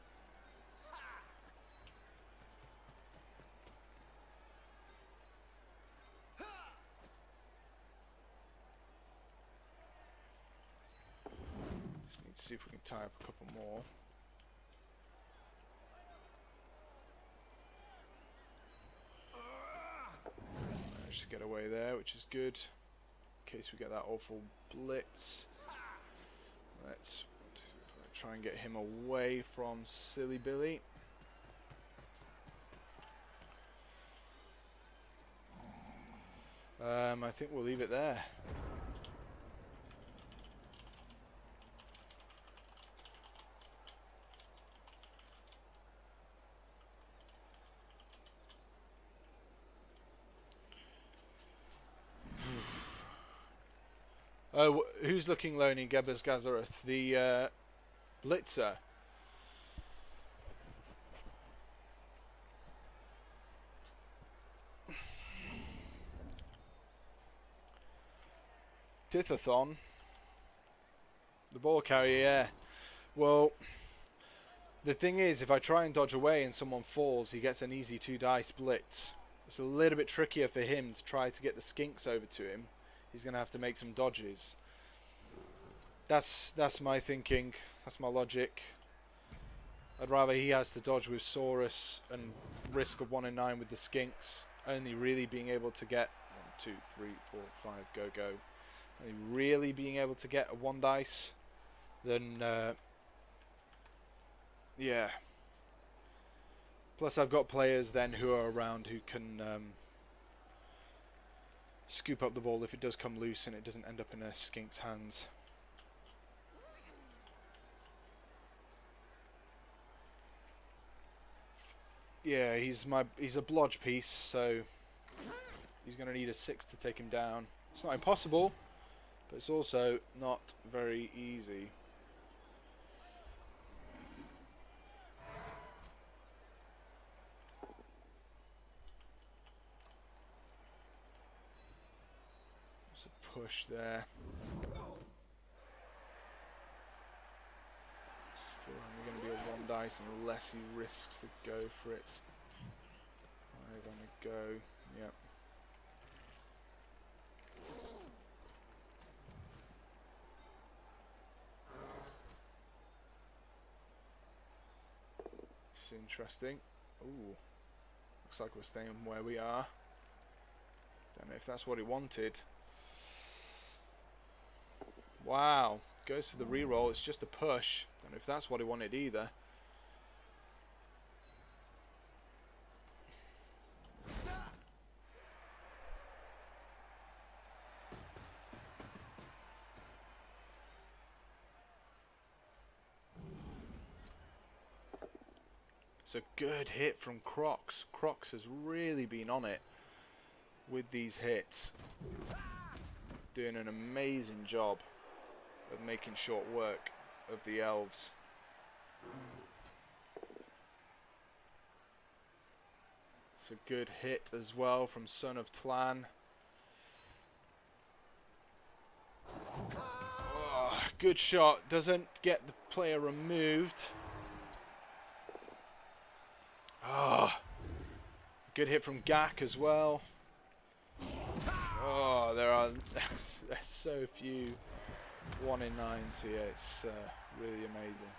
Just need to see if we can tie up a couple more. Managed to get away there, which is good. In case we get that awful blitz. Let's try and get him away from Silly Billy. I think we'll leave it there. Oh, who's looking lonely, Gebers Gazareth? The Blitzer. Tithathon. The ball carrier, yeah. Well, the thing is, if I try and dodge away and someone falls, he gets an easy 2-dice blitz. It's a little bit trickier for him to try to get the skinks over to him. He's going to have to make some dodges. That's my thinking. That's my logic. I'd rather he has to dodge with Saurus and risk of 1 in 9 with the skinks. Only really being able to get 1, 2, 3, 4, 5, go, go. Only really being able to get a 1 dice. Then, yeah. Plus I've got players then who are around who can scoop up the ball if it does come loose and it doesn't end up in a skink's hands. Yeah, he's a blodge piece, so he's going to need a 6 to take him down. It's not impossible, but it's also not very easy. There's a push there. Still only going to be a 1 dice unless he risks to go for it. 5 on the go. Yep. It's interesting. Ooh. Looks like we're staying where we are. Don't know if that's what he wanted. Wow. Goes for the reroll. It's just a push. Don't know if that's what he wanted either. It's a good hit from Crocs. Crocs has really been on it with these hits. Doing an amazing job of making short work of the elves. It's a good hit as well from Son of Tlan. Oh, good shot. Doesn't get the player removed. Oh, good hit from Gak as well. Oh, there's so few 1 in 9s here. It's really amazing.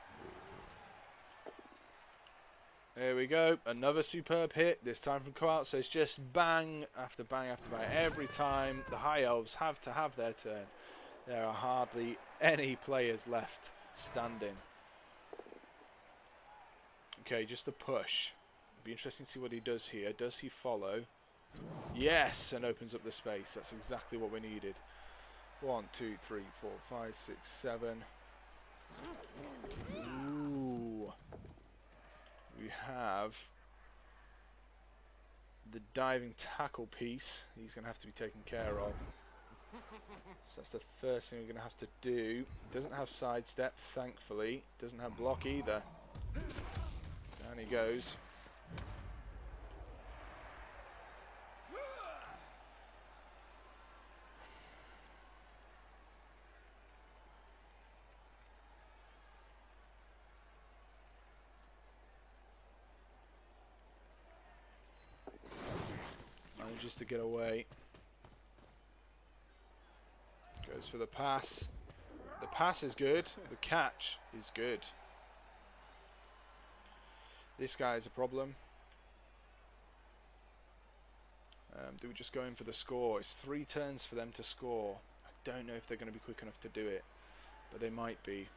There we go. Another superb hit. This time from Koalt. So it's just bang after bang after bang. Every time the High Elves have to have their turn, there are hardly any players left standing. Okay, just a push. It'll be interesting to see what he does here. Does he follow? Yes, and opens up the space. That's exactly what we needed. 1, 2, 3, 4, 5, 6, 7. Ooh. We have the diving tackle piece. He's going to have to be taken care of. So that's the first thing we're going to have to do. Doesn't have sidestep, thankfully. Doesn't have block either. Down he goes. Manages to get away. Goes for the pass. The pass is good. The catch is good. This guy is a problem. Do we just go in for the score? It's 3 turns for them to score. I don't know if they're going to be quick enough to do it, but they might be.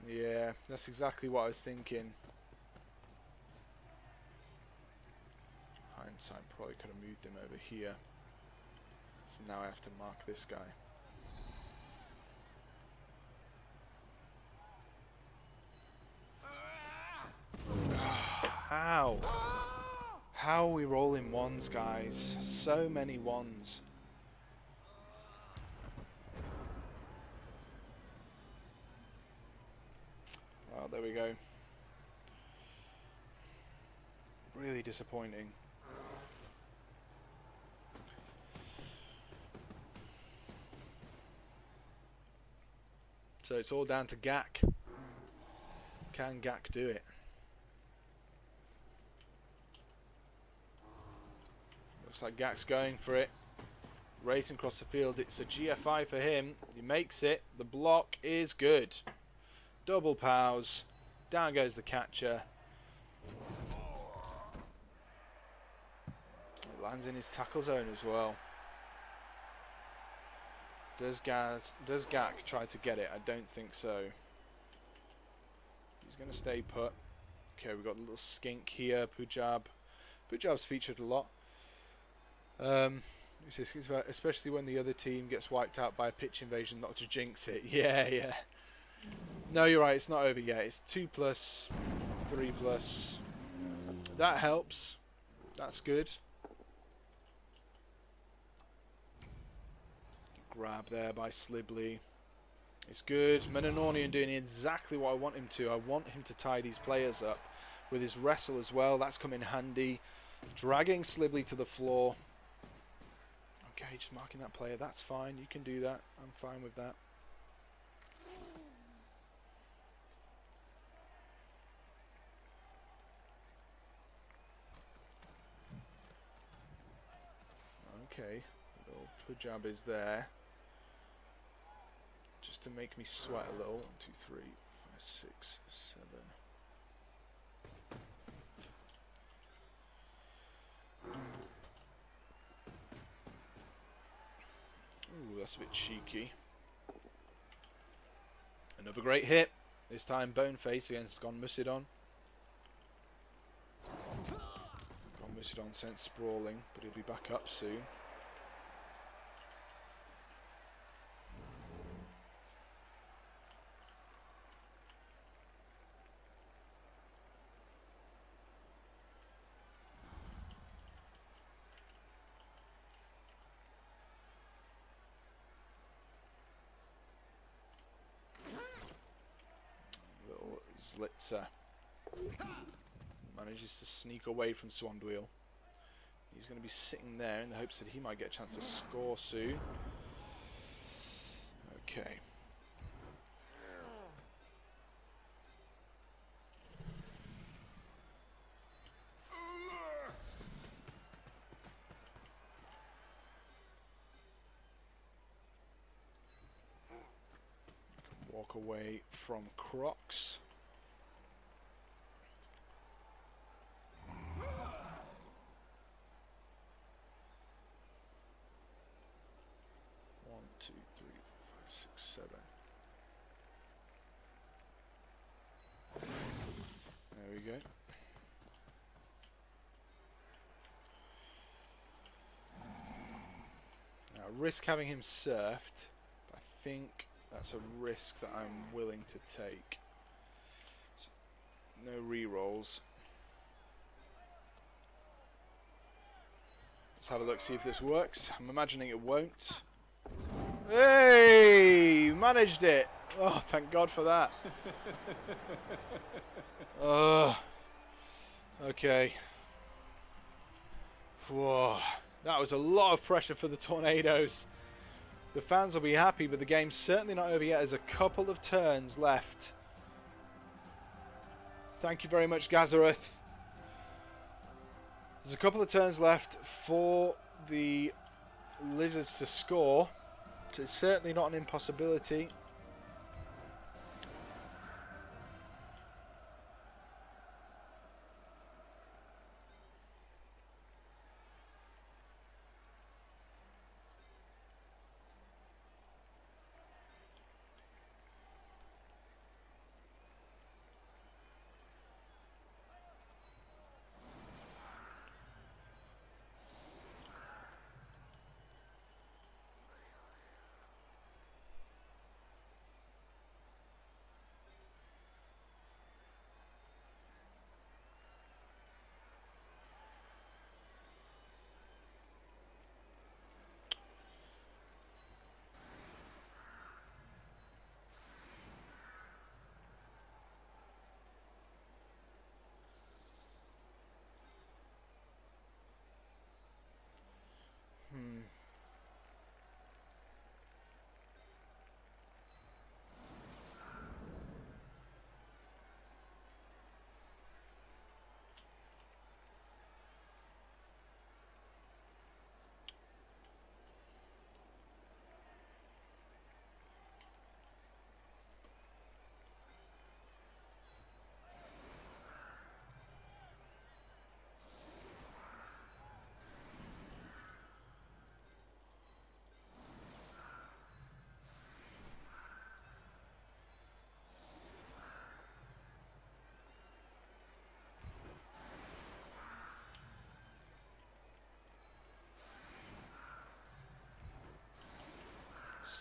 Yeah, that's exactly what I was thinking. Hindsight, probably could have moved him over here. So now I have to mark this guy. How? How are we rolling ones, guys? So many ones. Well, there we go. Really disappointing. So it's all down to Gak. Can Gak do it? Looks like Gak's going for it. Racing across the field. It's a GFI for him. He makes it. The block is good. Double pows. Down goes the catcher. It lands in his tackle zone as well. Does Gak try to get it? I don't think so. He's going to stay put. Okay, we've got a little skink here. Pujab. Pujab's featured a lot. Especially when the other team gets wiped out by a pitch invasion, not to jinx it. Yeah, yeah. No, you're right. It's not over yet. It's 2+, 3+. That helps. That's good. Grab there by Slibley. It's good. Menonorian doing exactly what I want him to. I want him to tie these players up with his wrestle as well. That's come in handy. Dragging Slibley to the floor. Okay, just marking that player. That's fine. You can do that. I'm fine with that. Okay. Little Pujab is there. Just to make me sweat a little. 1, 2, 3, 5, 6, 7. Ooh, that's a bit cheeky. Another great hit. This time Boneface against Gonmusidon. Gonmusidon sent sprawling, but he'll be back up soon. Zlitzer manages to sneak away from Swandwheel. He's going to be sitting there in the hopes that he might get a chance to score soon. Okay. Walk away from Crocs. risk having him surfed, but I think that's a risk that I'm willing to take. So, no re-rolls. Let's have a look, see if this works. I'm imagining it won't. Hey! Managed it! Oh, thank God for that. Okay. Whoa. That was a lot of pressure for the tornadoes. The fans will be happy, but the game's certainly not over yet. There's a couple of turns left. Thank you very much, Xahutec. There's a couple of turns left for the Lizards to score. So it's certainly not an impossibility.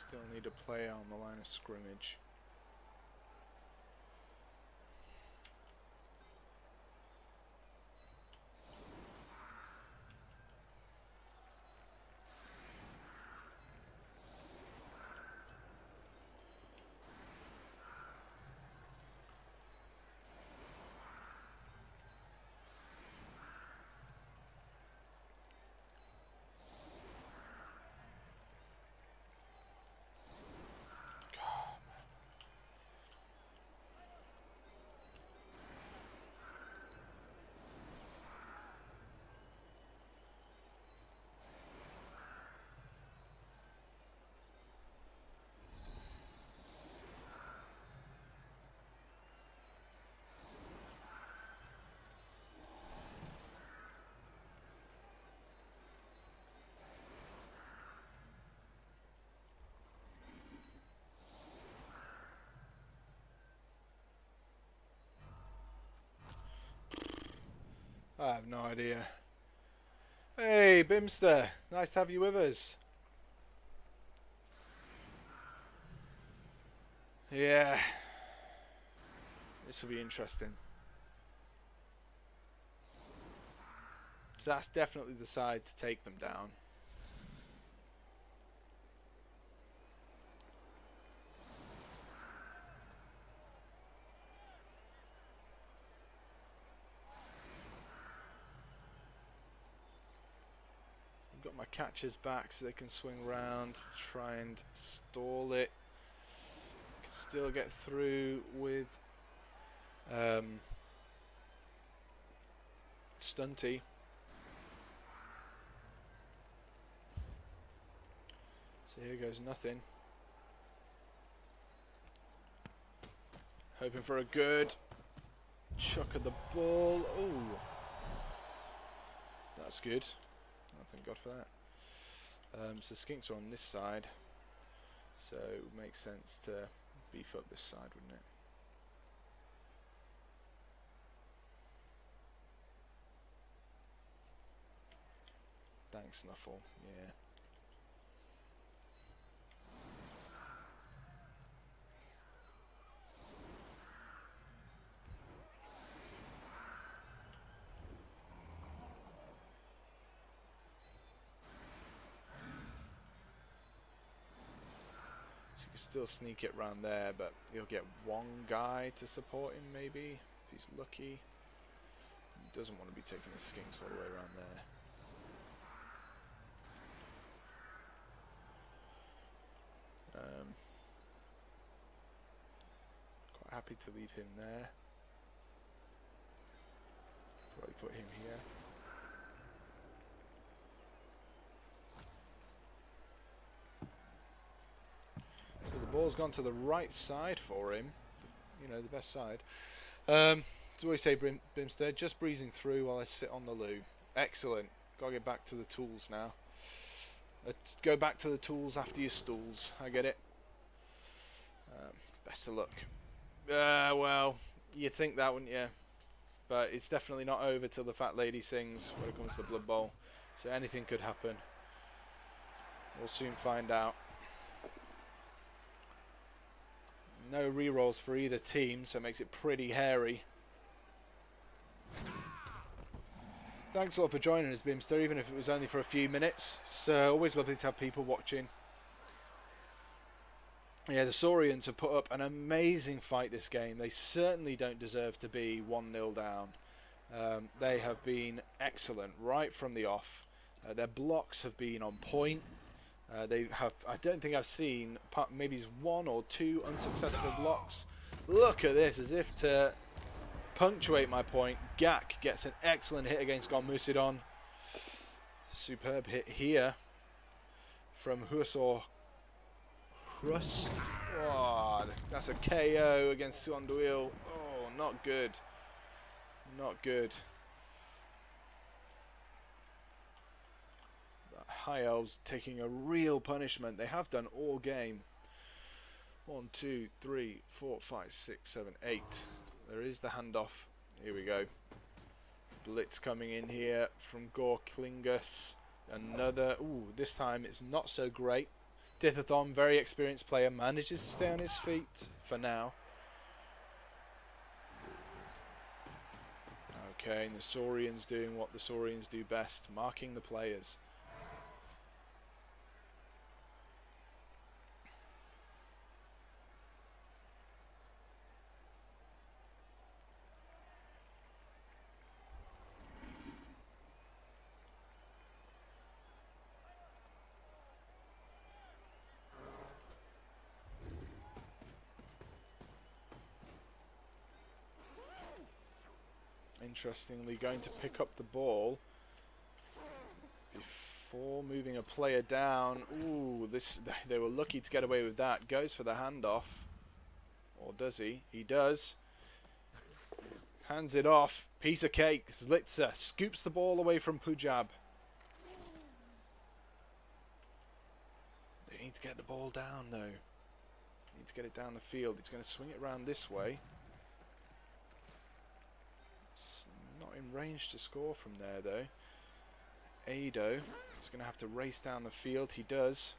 Still need a player on the line of scrimmage. I have no idea. Hey, Bimster. Nice to have you with us. Yeah. This will be interesting. So that's definitely the side to take them down. I've got my catchers back so they can swing round, try and stall it. Can still get through with Stunty. So here goes nothing. Hoping for a good chuck of the ball. Oh, that's good. Oh, thank God for that. So Skinks are on this side, so it would make sense to beef up this side, wouldn't it? Thanks, Snuffle. Yeah. can still sneak it round there, but he'll get one guy to support him maybe, if he's lucky. He doesn't want to be taking the skinks all the way around there. Quite happy to leave him there. Probably put him here. So the ball's gone to the right side for him. You know, the best side. So what do you say, Brimstead? Just breezing through while I sit on the loo. Excellent. Gotta get back to the tools now. Let's go back to the tools after your stools. I get it. Best of luck. Well, you'd think that, wouldn't you? But it's definitely not over till the fat lady sings when it comes to Blood Bowl. So anything could happen. We'll soon find out. No rerolls for either team, so it makes it pretty hairy. Thanks a lot for joining us, Bimster, even if it was only for a few minutes. It's always lovely to have people watching. Yeah, the Saurians have put up an amazing fight this game. They certainly don't deserve to be 1-0 down. They have been excellent right from the off. Their blocks have been on point. They have. I don't think I've seen maybe 1 or 2 unsuccessful blocks. Look at this, as if to punctuate my point. Gak gets an excellent hit against Gonmusidon. Superb hit here from Huasor. Oh, that's a KO against Suanduil. Oh, not good. Not good. The High Elves taking a real punishment. They have done all game. 1, 2, 3, 4, 5, 6, 7, 8. There is the handoff. Here we go. Blitz coming in here from Gorklingus. Another. Ooh, this time it's not so great. Dithathon, very experienced player, manages to stay on his feet for now. Okay, and the Saurians doing what the Saurians do best, marking the players. Interestingly, going to pick up the ball before moving a player down. Ooh, they were lucky to get away with that. Goes for the handoff. Or does he? He does. Hands it off. Piece of cake. Zlitzer scoops the ball away from Pujab. They need to get the ball down, though. They need to get it down the field. He's going to swing it around this way. Not in range to score from there, though. Ado is going to have to race down the field. He does.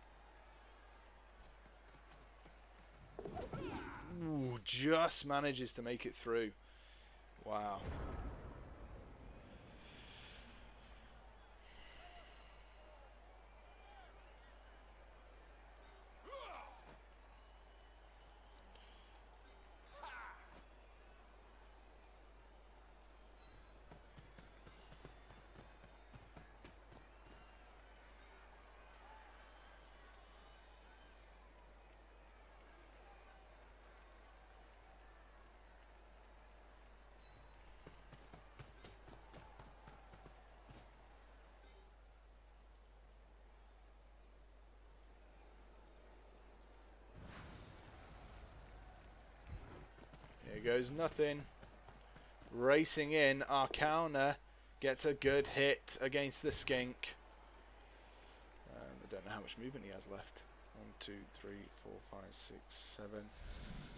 Ooh, just manages to make it through. Wow. Here goes nothing. Racing in, Arcauna gets a good hit against the skink. I don't know how much movement he has left. 1, 2, 3, 4, 5, 6, 7.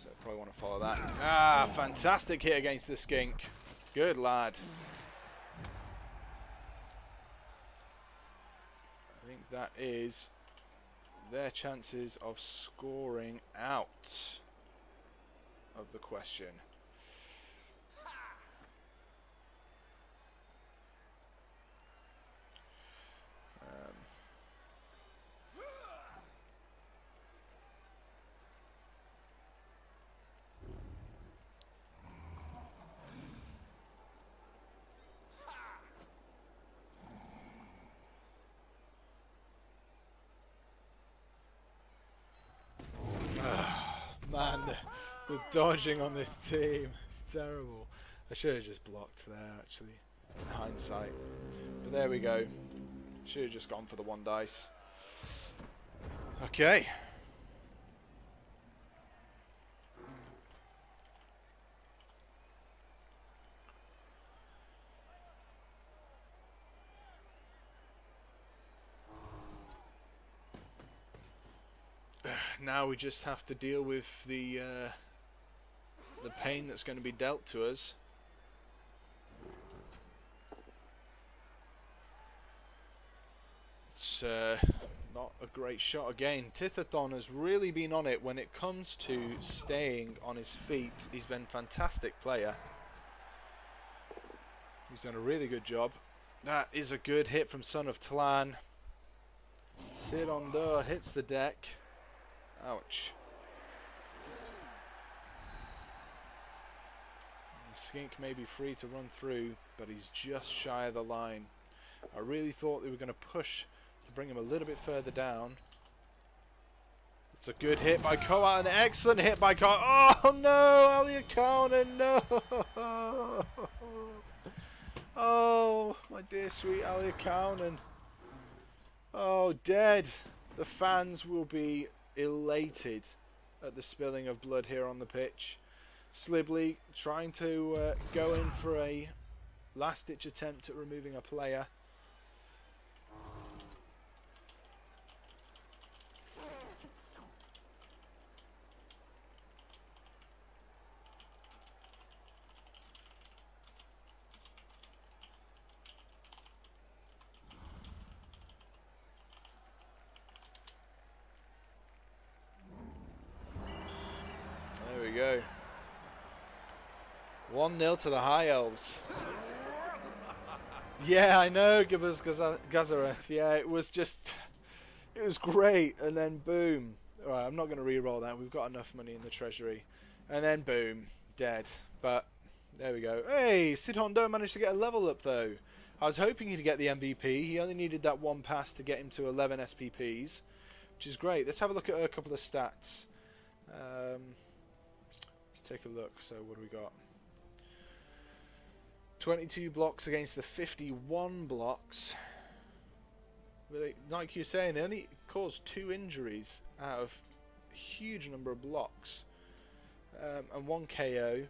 So I probably want to follow that. Ah, fantastic hit against the skink. Good lad. I think that is their chances of scoring out of the question. The dodging on this team is terrible. I should have just blocked there, actually, in hindsight. But there we go. Should have just gone for the one dice. Okay. Now we just have to deal with the pain that's going to be dealt to us. It's not a great shot again. Tithathon has really been on it when it comes to staying on his feet. He's been a fantastic player. He's done a really good job. That is a good hit from Son of Tlan. Sidondor hits the deck. Ouch. The skink may be free to run through, but he's just shy of the line. I really thought they were going to push to bring him a little bit further down. It's a good hit by Koa, an excellent hit by Koa. Oh no, Aliakauna, no! Oh, my dear sweet Aliakauna. Oh, dead. The fans will be elated at the spilling of blood here on the pitch. Slibley trying to go in for a last-ditch attempt at removing a player. There we go. 1-0 to the High Elves. Yeah, I know, Gibbers Gazareth. Yeah, it was great, and then boom. Alright, I'm not going to re-roll that. We've got enough money in the treasury. And then boom, dead. But there we go. Hey, Sid Hondo managed to get a level up though. I was hoping he'd get the MVP. He only needed that one pass to get him to 11 SPPs, which is great. Let's have a look at a couple of stats. Let's take a look. So what do we got? 22 blocks against the 51 blocks. Really, like you're saying, they only caused 2 injuries out of a huge number of blocks. And 1 KO.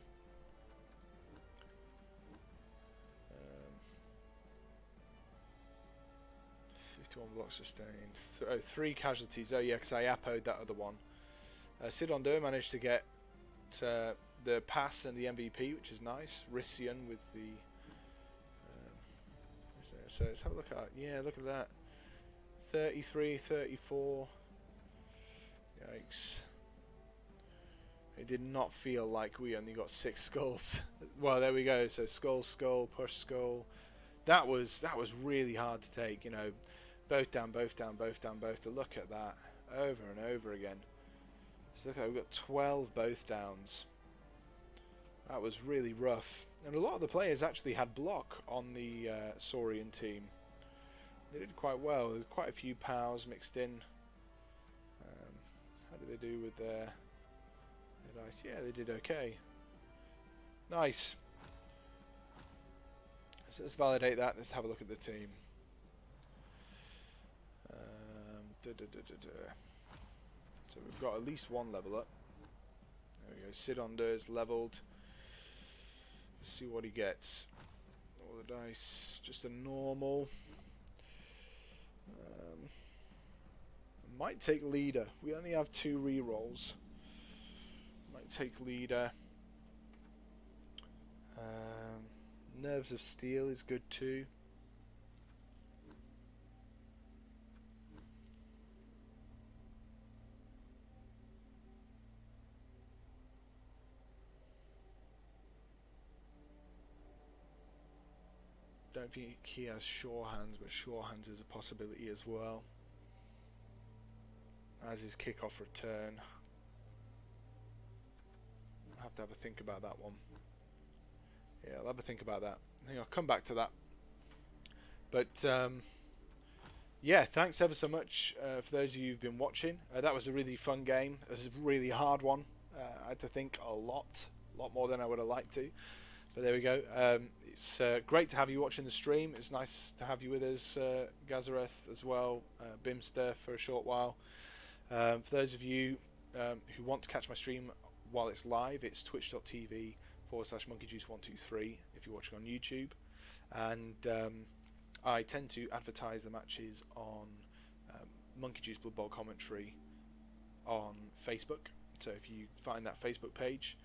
51 blocks sustained. 3 casualties. Oh yeah, because I appoed that other one. Sidondo managed to get the pass and the MVP, which is nice. Rissian with the... so let's have a look at that. Yeah, look at that. 33, 34. Yikes. It did not feel like we only got 6 skulls. Well, there we go. So skull, skull, push, skull. That was really hard to take, you know. Both down, both down, both down, both. To look at that over and over again. So look at that, we've got 12 both downs. That was really rough. And a lot of the players actually had block on the Saurian team. They did quite well. There's quite a few POWs mixed in. How did they do with their dice? Yeah, they did okay. Nice. So let's validate that. Let's have a look at the team. So we've got at least 1 level up. There we go. Sidondo is leveled. Let's see what he gets. All the dice. Just a normal. Might take leader. We only have 2 rerolls. Might take leader. Nerves of Steel is good too. Don't think he has Sure Hands, but Sure Hands is a possibility as well. As his kickoff return. I'll have to have a think about that one. Yeah, I'll have a think about that. I think I'll come back to that. But yeah, thanks ever so much for those of you who've been watching. That was a really fun game. It was a really hard one. I had to think a lot more than I would have liked to. But there we go. It's great to have you watching the stream. It's nice to have you with us, Gazareth as well, Bimster for a short while. For those of you who want to catch my stream while it's live, it's twitch.tv/monkeyjuice123 if you're watching on YouTube. And I tend to advertise the matches on Monkey Juice Blood Bowl commentary on Facebook. So if you find that Facebook page,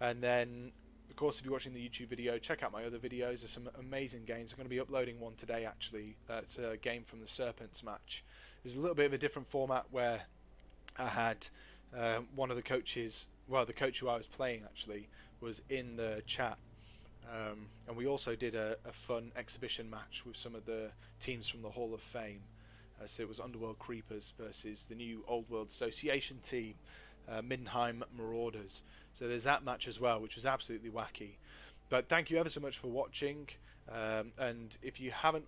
and then of course if you're watching the YouTube video, check out my other videos. There's some amazing games. I'm going to be uploading one today actually. It's a game from the Serpents match. There's a little bit of a different format where I had one of the coaches, well, the coach who I was playing actually was in the chat, and we also did a fun exhibition match with some of the teams from the Hall of Fame. So it was Underworld Creepers versus the new Old World Association team, Middenheim Marauders. So there's that match as well, which was absolutely wacky. But thank you ever so much for watching, and if you haven't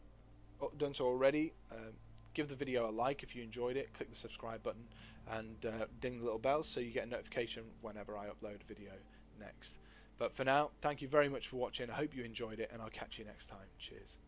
done so already, give the video a like if you enjoyed it, click the subscribe button, and ding the little bell so you get a notification whenever I upload a video next. But for now, thank you very much for watching. I hope you enjoyed it, and I'll catch you next time. Cheers.